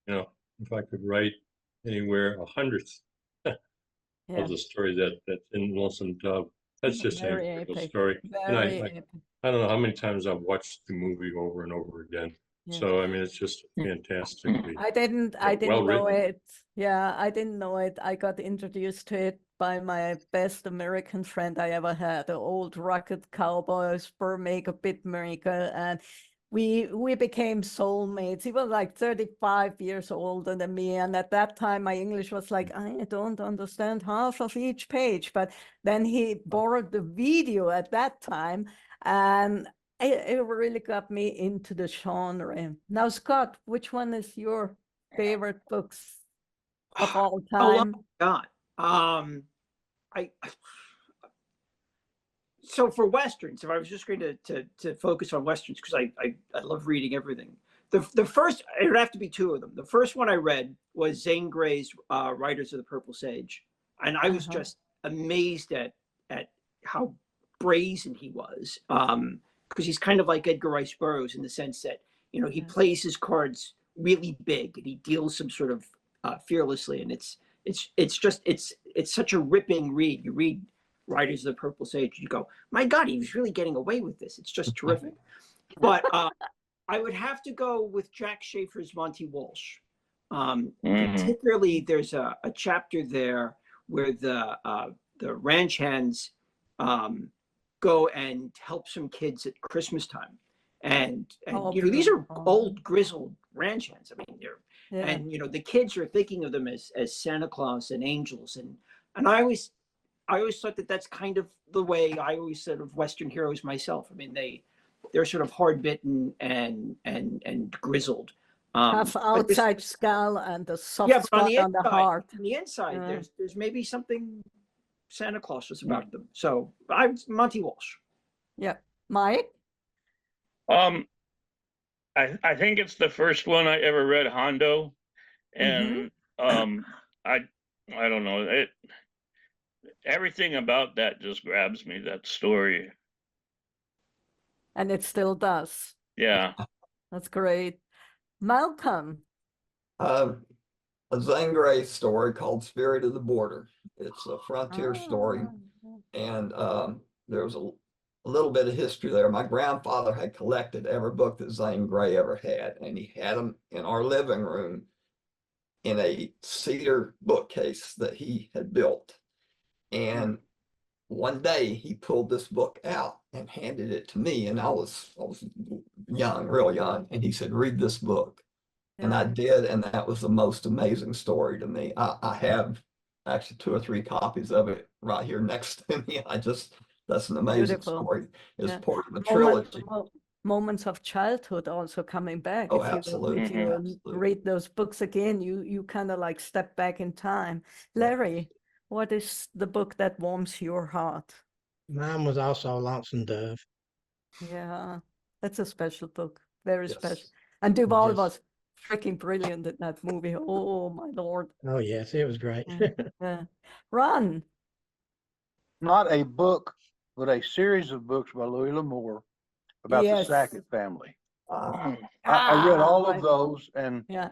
if I could write anywhere 100th of the story that's in Lonesome Dove, that's just an Very incredible epic. story. And Very epic. I don't know how many times I've watched the movie over and over again. Yeah. So I mean, it's just fantastically I didn't well know written. it. Yeah, I didn't know it. I got introduced to it by my best American friend I ever had, an old rugged cowboy, spur maker, bit maker, and we became soulmates. He was like 35 years older than me, and at that time my English was like, I don't understand half of each page. But then he borrowed the video at that time, and it really got me into the genre. Now, Scott, which one is your favorite books? of all Oh time? God. I so for westerns, if I was just going to focus on westerns, because I love reading everything. The first, it would have to be two of them. The first one I read was Zane Grey's Riders of the Purple Sage, and I was just amazed at how brazen he was, because he's kind of like Edgar Rice Burroughs in the sense that he plays his cards really big and he deals some sort of fearlessly, and it's such a ripping read. You read Riders of the Purple Sage, you go, my God, he was really getting away with this. It's just terrific. But I would have to go with Jack Schaefer's Monty Walsh. Particularly, there's a chapter there where the ranch hands go and help some kids at Christmas time. And these are old, grizzled ranch hands. I mean, and the kids are thinking of them as Santa Claus and angels. And I always thought that that's kind of the way I always said of Western heroes myself. I mean, they're sort of hard bitten and grizzled. Tough outside skull and the soft spot on the heart. On the inside, there's maybe something Santa Claus was about them. So I'm Monty Walsh. Yeah, Mike. I think it's the first one I ever read, Hondo, and I don't know it. Everything about that just grabs me. That story, and it still does. Yeah, that's great. Malcolm. A Zane Grey story called Spirit of the Border. It's a frontier story, and there was a little bit of history there. My grandfather had collected every book that Zane Grey ever had, and he had them in our living room in a cedar bookcase that he had built. And one day he pulled this book out and handed it to me, and I was young, real young, and he said, read this book. And I did, and that was the most amazing story to me. I have actually 2 or 3 copies of it right here next to me. That's an amazing story. It's part of the trilogy. Moments of childhood also coming back. Oh, if you read those books again, you kind of like step back in time. Larry, what is the book that warms your heart? Mine was also Lonesome Dove. Yeah, that's a special book. Very special. And Duvall was freaking brilliant in that movie. Oh, my Lord. Oh, yes, it was great. Ron. Not a book, but a series of books by Louis L'Amour about the Sackett family. I read all of those, and I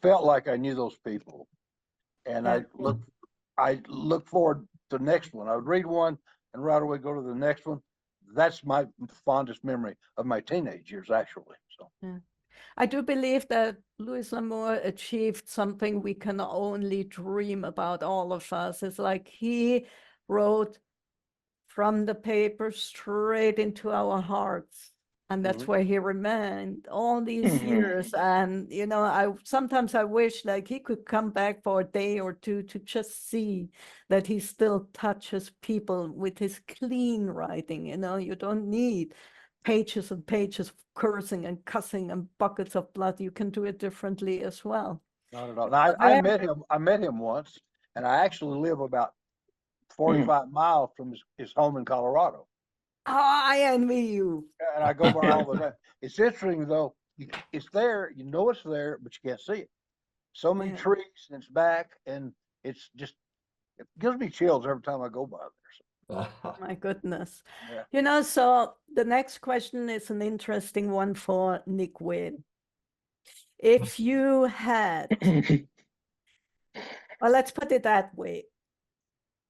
felt like I knew those people. And I look forward to the next one. I would read one and right away go to the next one. That's my fondest memory of my teenage years, actually. So I do believe that Louis L'Amour achieved something we can only dream about, all of us. It's like he wrote from the paper straight into our hearts. And that's where he remained all these years. And, sometimes I wish like he could come back for a day or two to just see that he still touches people with his clean writing. You don't need pages and pages of cursing and cussing and buckets of blood. You can do it differently as well. Not at all. Now, I met him once, and I actually live about 45 miles from his home in Colorado. Oh, I envy you. And I go by all the time. It's interesting, though. It's there. You know it's there, but you can't see it. So many trees, and it's back, and it gives me chills every time I go by there. So. My goodness. Yeah. So the next question is an interesting one for Nick Wynn. If you had, well, let's put it that way.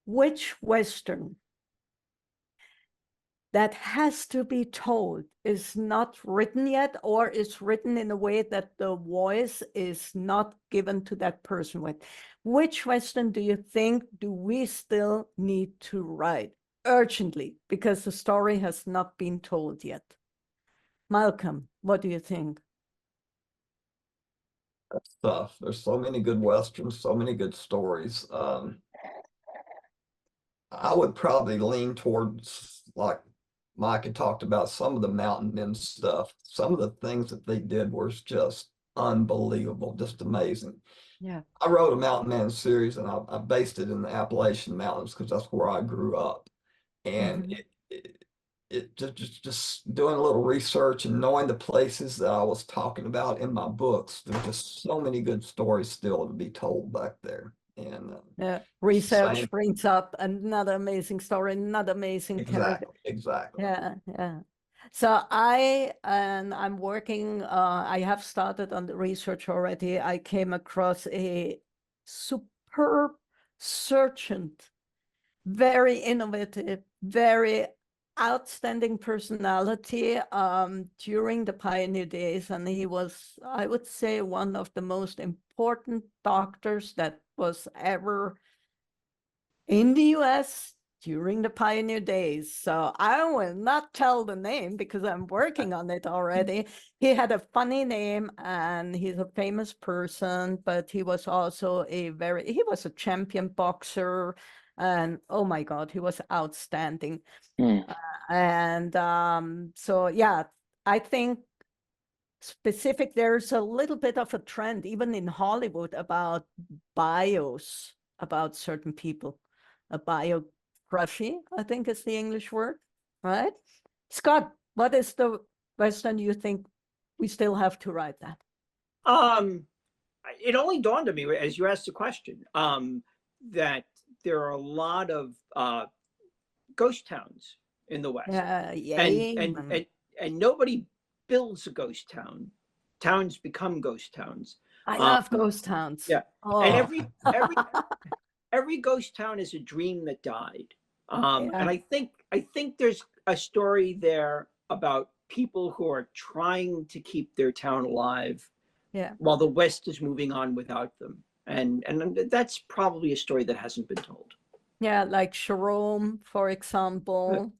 Which Western that has to be told is not written yet, or is written in a way that the voice is not given to that person with? Which Western do you think do we still need to write urgently because the story has not been told yet? Malcolm, what do you think? That's tough. There's so many good Westerns, so many good stories. I would probably lean towards, like Mike had talked about, some of the mountain men stuff. Some of the things that they did was just unbelievable, just amazing. Yeah. I wrote a mountain man series, and I based it in the Appalachian Mountains because that's where I grew up. And it just doing a little research and knowing the places that I was talking about in my books. There's just so many good stories still to be told back there. And research same. brings up another amazing story, another amazing character. Exactly. Yeah. So I'm working, I have started on the research already. I came across a superb sergeant, very innovative, very outstanding personality during the pioneer days. And he was, I would say, one of the most important doctors that was ever in the US during the pioneer days. So I will not tell the name because I'm working on it already. He had a funny name and he's a famous person, but he was also he was a champion boxer. And oh my God, he was outstanding. So yeah, I think there's a little bit of a trend, even in Hollywood, about bios about certain people. A biography, I think is the English word, right? Scott, what is the Western you think we still have to write that? It only dawned on me as you asked the question that there are a lot of ghost towns in the West. And nobody builds a ghost town. Towns become ghost towns. I love ghost towns. Yeah. Oh. And every ghost town is a dream that died. And I think there's a story there about people who are trying to keep their town alive while the West is moving on without them. And that's probably a story that hasn't been told. Yeah, like Jerome, for example.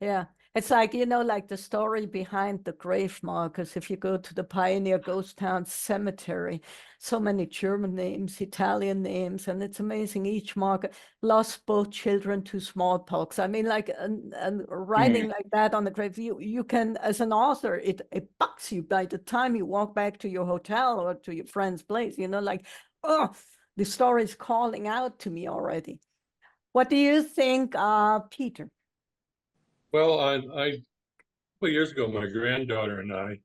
Yeah. It's like, like the story behind the grave markers. If you go to the Pioneer Ghost Town Cemetery, so many German names, Italian names, and it's amazing. Each marker lost both children to smallpox. I mean, like, and writing like that on the grave, you can, as an author, it bugs you by the time you walk back to your hotel or to your friend's place, like, oh, the story is calling out to me already. What do you think, Peter? Well, a couple years ago, my granddaughter and I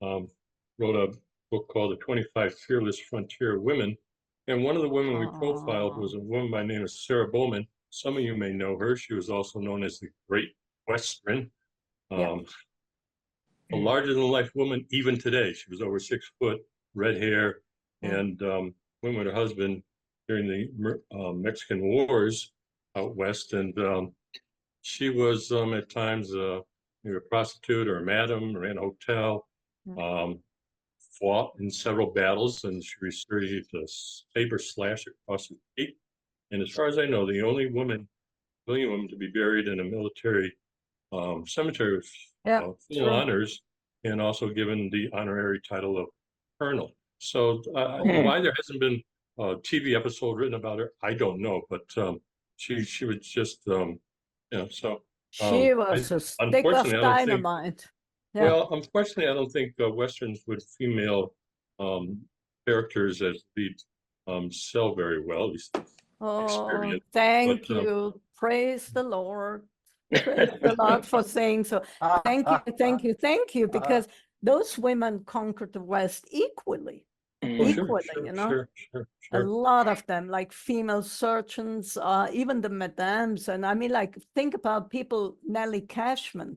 wrote a book called The 25 Fearless Frontier Women. And one of the women we profiled was a woman by the name of Sarah Bowman. Some of you may know her. She was also known as the Great Western. A larger-than-life woman even today. She was over 6 foot, red hair, and went with her husband during the Mexican Wars out west. And she was at times maybe a prostitute or a madam, ran a hotel, fought in several battles, and she received a saber slash across the cheek. And as far as I know, the only woman to be buried in a military cemetery with full honors, and also given the honorary title of colonel. So why there hasn't been a TV episode written about her, I don't know, but she was just so she was a stick of dynamite. Well, unfortunately, I don't think Westerns with female characters as lead sell very well. At least thank you. Praise the Lord. Praise the Lord for saying so. Thank you, because those women conquered the West equally. Sure. A lot of them, like female surgeons, even the madams. And I mean, like, think about people, Nellie Cashman,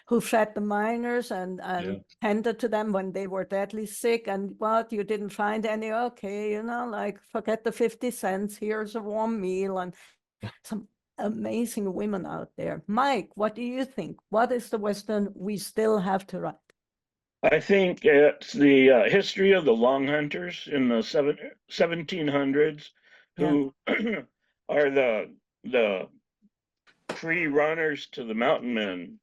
who fed the miners and tended to them when they were deadly sick. And what, you didn't find any? Okay, like, forget the 50 cents. Here's a warm meal. And some amazing women out there. Mike, what do you think? What is the Western we still have to write? I think it's the history of the Long Hunters in the 1700s, who are the pre-runners to the mountain men.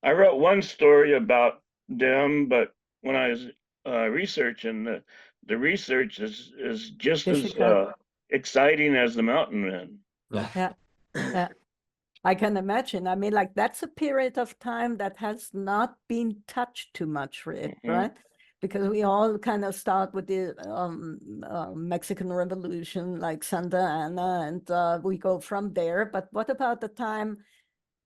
I wrote one story about them, but when I was researching, the research is just as exciting as the mountain men. Yeah. I can imagine. I mean, like that's a period of time that has not been touched too much, right? Because we all kind of start with the Mexican Revolution, like Santa Anna, and we go from there. But what about the time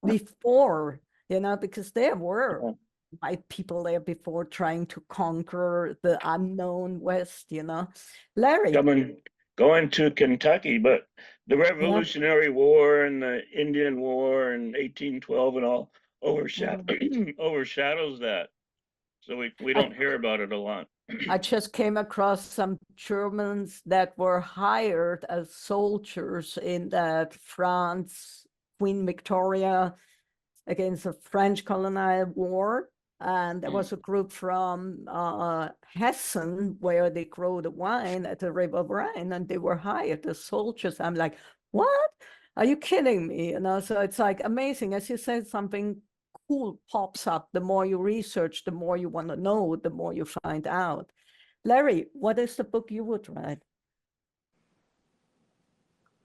before? Because there were white people there before trying to conquer the unknown West. Larry. Going to Kentucky, but the Revolutionary War and the Indian War and 1812 and all overshadows that. So we don't hear about it a lot. I just came across some Germans that were hired as soldiers in that France, Queen Victoria against the French colonial war. And there was a group from Hessen where they grow the wine at the River Rhine, and they were hired as soldiers. I'm like, what? Are you kidding me? So it's like amazing. As you said, something cool pops up. The more you research, the more you want to know, the more you find out. Larry, what is the book you would write?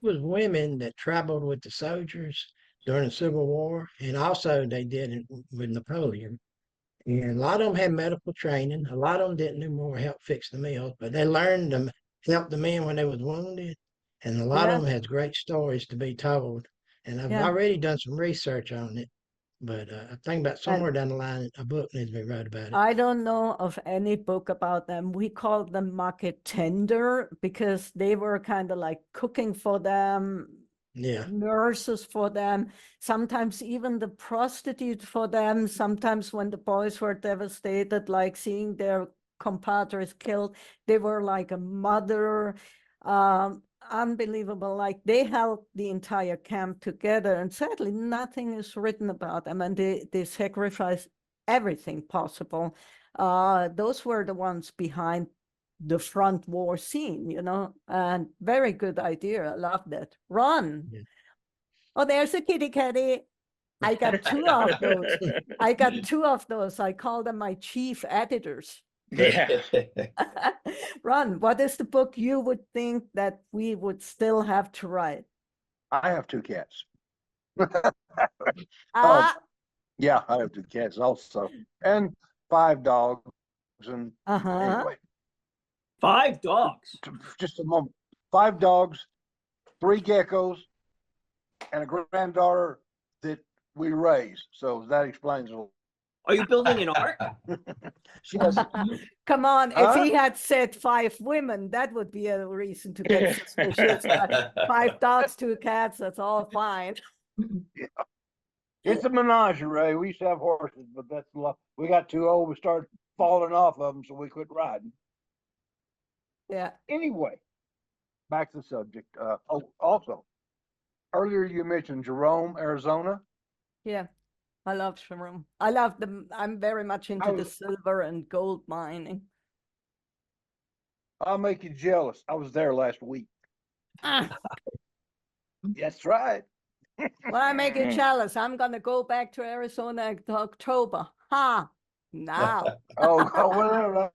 It was women that traveled with the soldiers during the Civil War, and also they did it with Napoleon. And a lot of them had medical training. A lot of them didn't do more help fix the meals, but they learned to help the men when they was wounded. And a lot of them has great stories to be told. And I've already done some research on it. But I think about somewhere down the line, a book needs to be wrote about it. I don't know of any book about them. We called them market tender because they were kind of like cooking for them, nurses for them, sometimes even the prostitute for them. Sometimes when the boys were devastated, like seeing their compadres killed, they were like a mother. Unbelievable. Like they held the entire camp together, and sadly nothing is written about them, and they sacrificed everything possible. Those were the ones behind the front war scene, and very good idea. I love that. Ron. Oh, there's a kitty catty. I got two of those. I call them my chief editors. Ron, what is the book you would think that we would still have to write? I have two cats. Yeah, I have two cats also, and 5 dogs. And anyway, 5 dogs. Just a moment. 5 dogs, 3 geckos, and a granddaughter that we raise. So that explains a little. Are you building an ark? Come on, if he had said 5 women, that would be a reason to get suspicious. 5 dogs, 2 cats, that's all fine. It's a menagerie. We used to have horses, but that's a lot. We got too old. We started falling off of them, so we quit riding. Yeah. Anyway, back to the subject. Also, earlier you mentioned Jerome, Arizona. Yeah. I love Jerome. I love them. I'm very much into the silver and gold mining. I'll make you jealous. I was there last week. That's right. Well, I make you jealous. I'm going to go back to Arizona in October. Now. Well,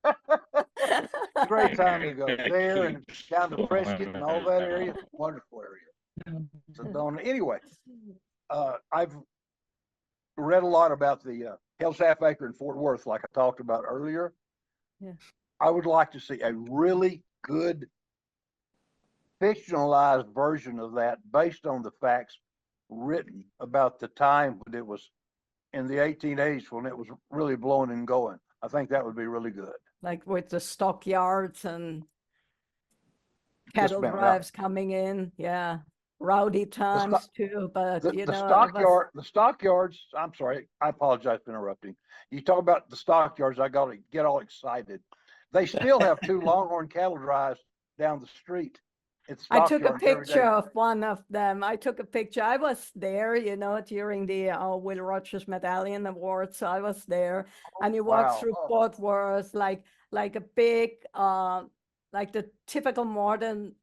great time to go there and down to Prescott and all that area. Wonderful area. So anyway, I've read a lot about the Hell's Half Acre in Fort Worth, like I talked about earlier. Yeah. I would like to see a really good fictionalized version of that based on the facts written about the time when it was in the 1880s when it was really blowing and going. I think that would be really good. Like with the stockyards and cattle drives coming in. Yeah. Rowdy times too, but the stockyards. I'm sorry, I apologize for interrupting. You talk about the stockyards, I got to get all excited. They still have 2 Longhorn cattle drives down the street. I took a picture of one of them. I took a picture. I was there, during the Will Rogers Medallion Awards. So I was there, and you walk through Fort Worth like a big, like the typical modern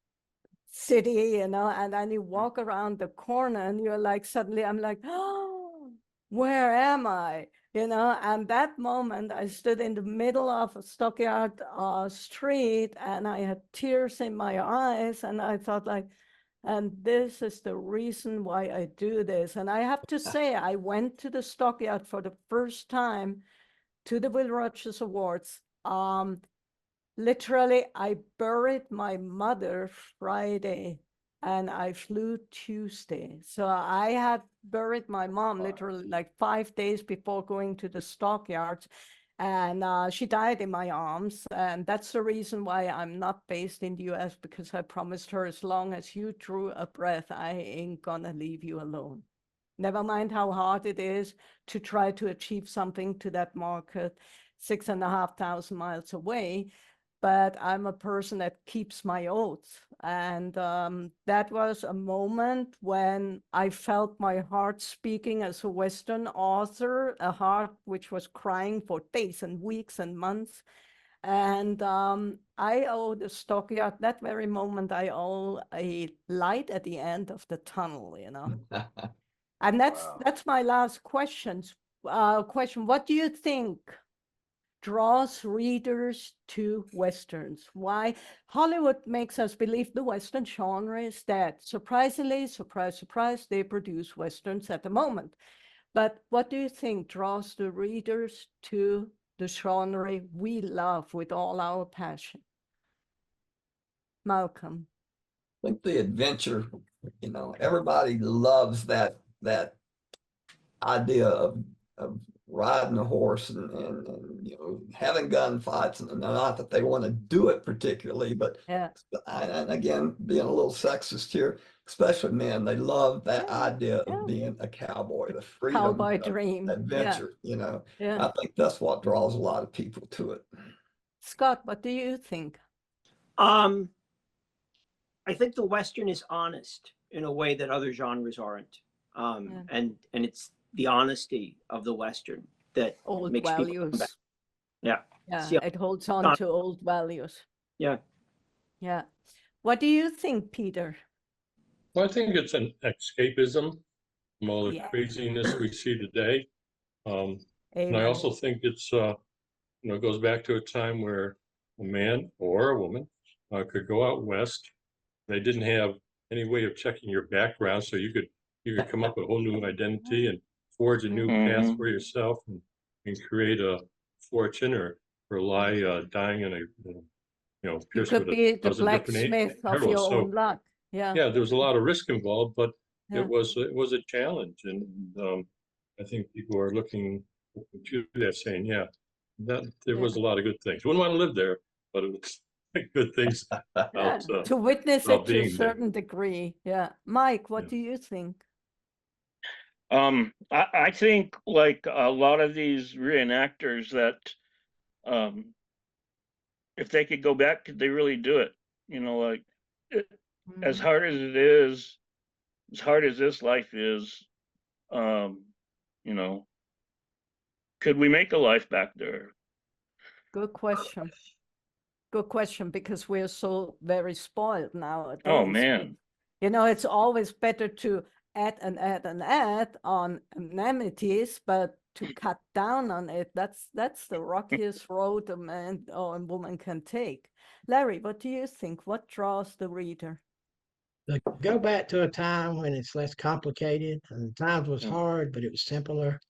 city, and then you walk around the corner and you're like, suddenly I'm like, oh, where am I? And that moment I stood in the middle of a stockyard street and I had tears in my eyes, and I thought like, And this is the reason why I do this. And I have to say, I went to the stockyard for the first time to the Will Rogers Awards. Literally, I buried my mother Friday and I flew Tuesday. So I had buried my mom literally like 5 days before going to the stockyards. And she died in my arms. And that's the reason why I'm not based in the US, because I promised her, as long as you drew a breath, I ain't gonna leave you alone. Never mind how hard it is to try to achieve something to that market 6,500 miles away. But I'm a person that keeps my oath. And that was a moment when I felt my heart speaking as a Western author, a heart which was crying for days and weeks and months. And I owe the stockyard, that very moment, I owe a light at the end of the tunnel, you know. And that's my last question. What do you think draws readers to Westerns? Why? Hollywood makes us believe the Western genre is dead. Surprisingly, surprise, surprise, they produce Westerns at the moment. But what do you think draws the readers to the genre we love with all our passion? Malcolm. I think the adventure, everybody loves that idea of riding a horse and having gunfights, and not that they want to do it particularly, but yeah. And again, being a little sexist here, especially men, they love that idea of being a cowboy, the freedom, cowboy dream, adventure. Yeah. I think that's what draws a lot of people to it. Scott, what do you think? I think the Western is honest in a way that other genres aren't. And it's the honesty of the Western that old makes values. people come back. Yeah. Yeah, it holds on to old values. Yeah. Yeah. What do you think, Peter? Well, I think it's an escapism from all the craziness we see today. And I also think it's, goes back to a time where a man or a woman could go out west. They didn't have any way of checking your background, so you could come up with a whole new identity and forge a new path for yourself and create a fortune or lie dying in a You pierced could with be a the dozen different blacksmith of arrows. your So own luck. Yeah. there was a lot of risk involved, but Yeah. it was a challenge, and I think people are looking to that, saying, that there was a lot of good things. Wouldn't want to live there, but it was good things out, to witness it to a being there. certain degree. Yeah. Mike, what do you think? I think like a lot of these reenactors that if they could go back, could they really do it? Like as hard as it is, as hard as this life is, could we make a life back there? Good question. Good question, because we're so very spoiled nowadays. Oh man. It's always better to add on amenities, but to cut down on it, that's the rockiest road a man or a woman can take. Larry, what do you think? What draws the reader? Go back to a time when it's less complicated, and times was hard, but it was simpler,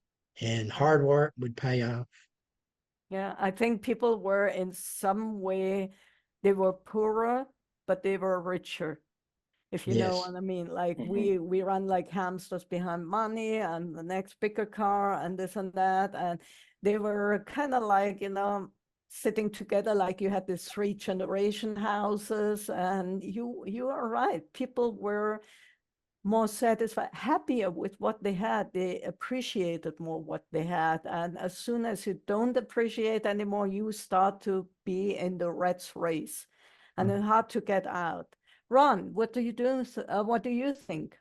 and hard work would pay off. Yeah, I think people were in some way, they were poorer, but they were richer. If you know what I mean, like we run like hamsters behind money and the next bigger car and this and that. And they were kind of like, sitting together, like you had these 3-generation houses, and you are right. People were more satisfied, happier with what they had. They appreciated more what they had. And as soon as you don't appreciate anymore, you start to be in the rat's race, and it's hard to get out. Ron, what do you do? What do you think?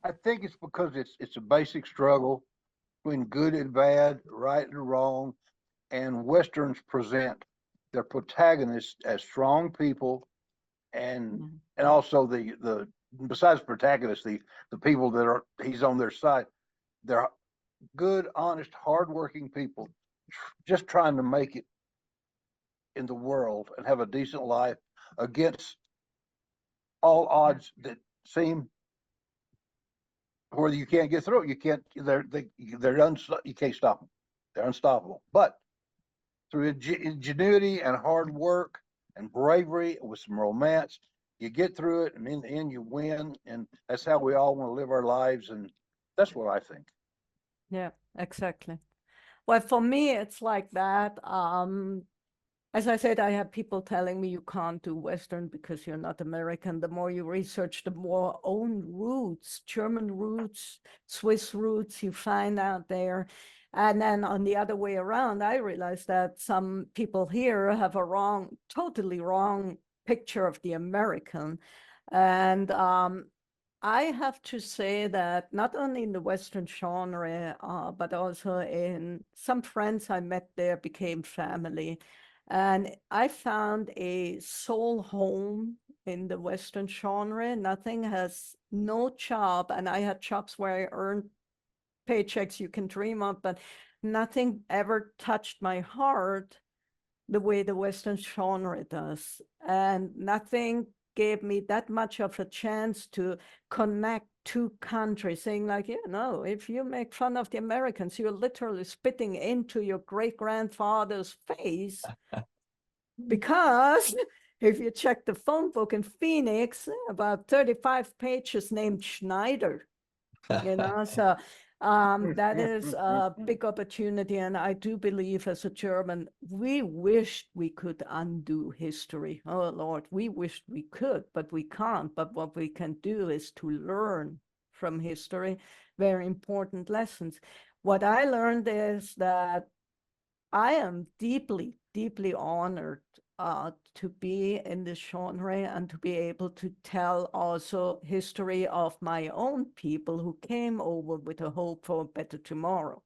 I think it's because it's a basic struggle between good and bad, right and wrong, and Westerns present their protagonists as strong people, and also the besides protagonists, the people that he's on their side, they're good, honest, hardworking people, just trying to make it in the world and have a decent life against all odds that seem where you can't get through. You can't. You can't stop them. They're unstoppable. But through ingenuity and hard work and bravery with some romance, you get through it, and in the end, you win. And that's how we all want to live our lives. And that's what I think. Yeah, exactly. Well, for me, it's like that. As I said, I have people telling me you can't do Western because you're not American. The more you research, the more own roots, German roots, Swiss roots you find out there. And then on the other way around, I realized that some people here have a totally wrong picture of the American. And I have to say that not only in the Western genre, but also in some friends I met there became family. And I found a soul home in the Western genre. No job, and I had jobs where I earned paychecks you can dream of, but nothing ever touched my heart the way the Western genre does. And nothing gave me that much of a chance to connect two countries, saying like, if you make fun of the Americans, you're literally spitting into your great-grandfather's face. Because if you check the phone book in Phoenix, about 35 pages named Schneider, so that is a big opportunity. And I do believe as a German, we wished we could undo history. Oh, Lord, we wished we could, but we can't. But what we can do is to learn from history, very important lessons. What I learned is that I am deeply, deeply honored to be in this genre and to be able to tell also history of my own people who came over with a hope for a better tomorrow,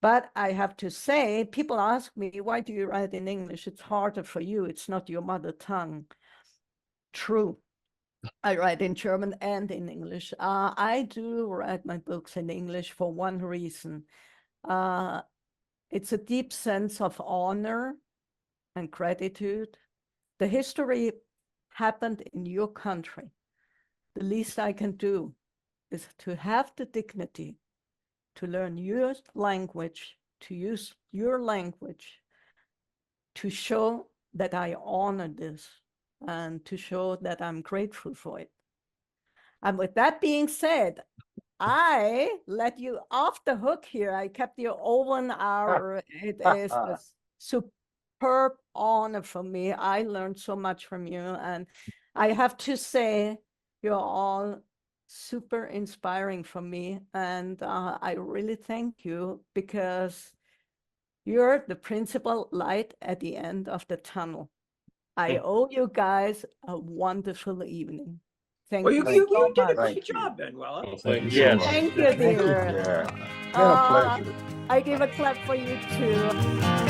But I have to say, people ask me, why do you write in English? It's harder for you. It's not your mother tongue. True. I write in German and in English. I do write my books in English for one reason. It's a deep sense of honor and gratitude. The history happened in your country. The least I can do is to have the dignity to learn your language, to use your language, to show that I honor this and to show that I'm grateful for it. And with that being said, I let you off the hook here. I kept you over an hour. It is a superb honor for me. I learned so much from you. And I have to say, you're all super inspiring for me. And I really thank you because you're the principal light at the end of the tunnel. I owe you guys a wonderful evening. Thank Well, you. you did a Thank great you. job, Manuela. Well, thank you so Yes. much. Thank you, dear. Yeah. Been a pleasure. I give a clap for you too.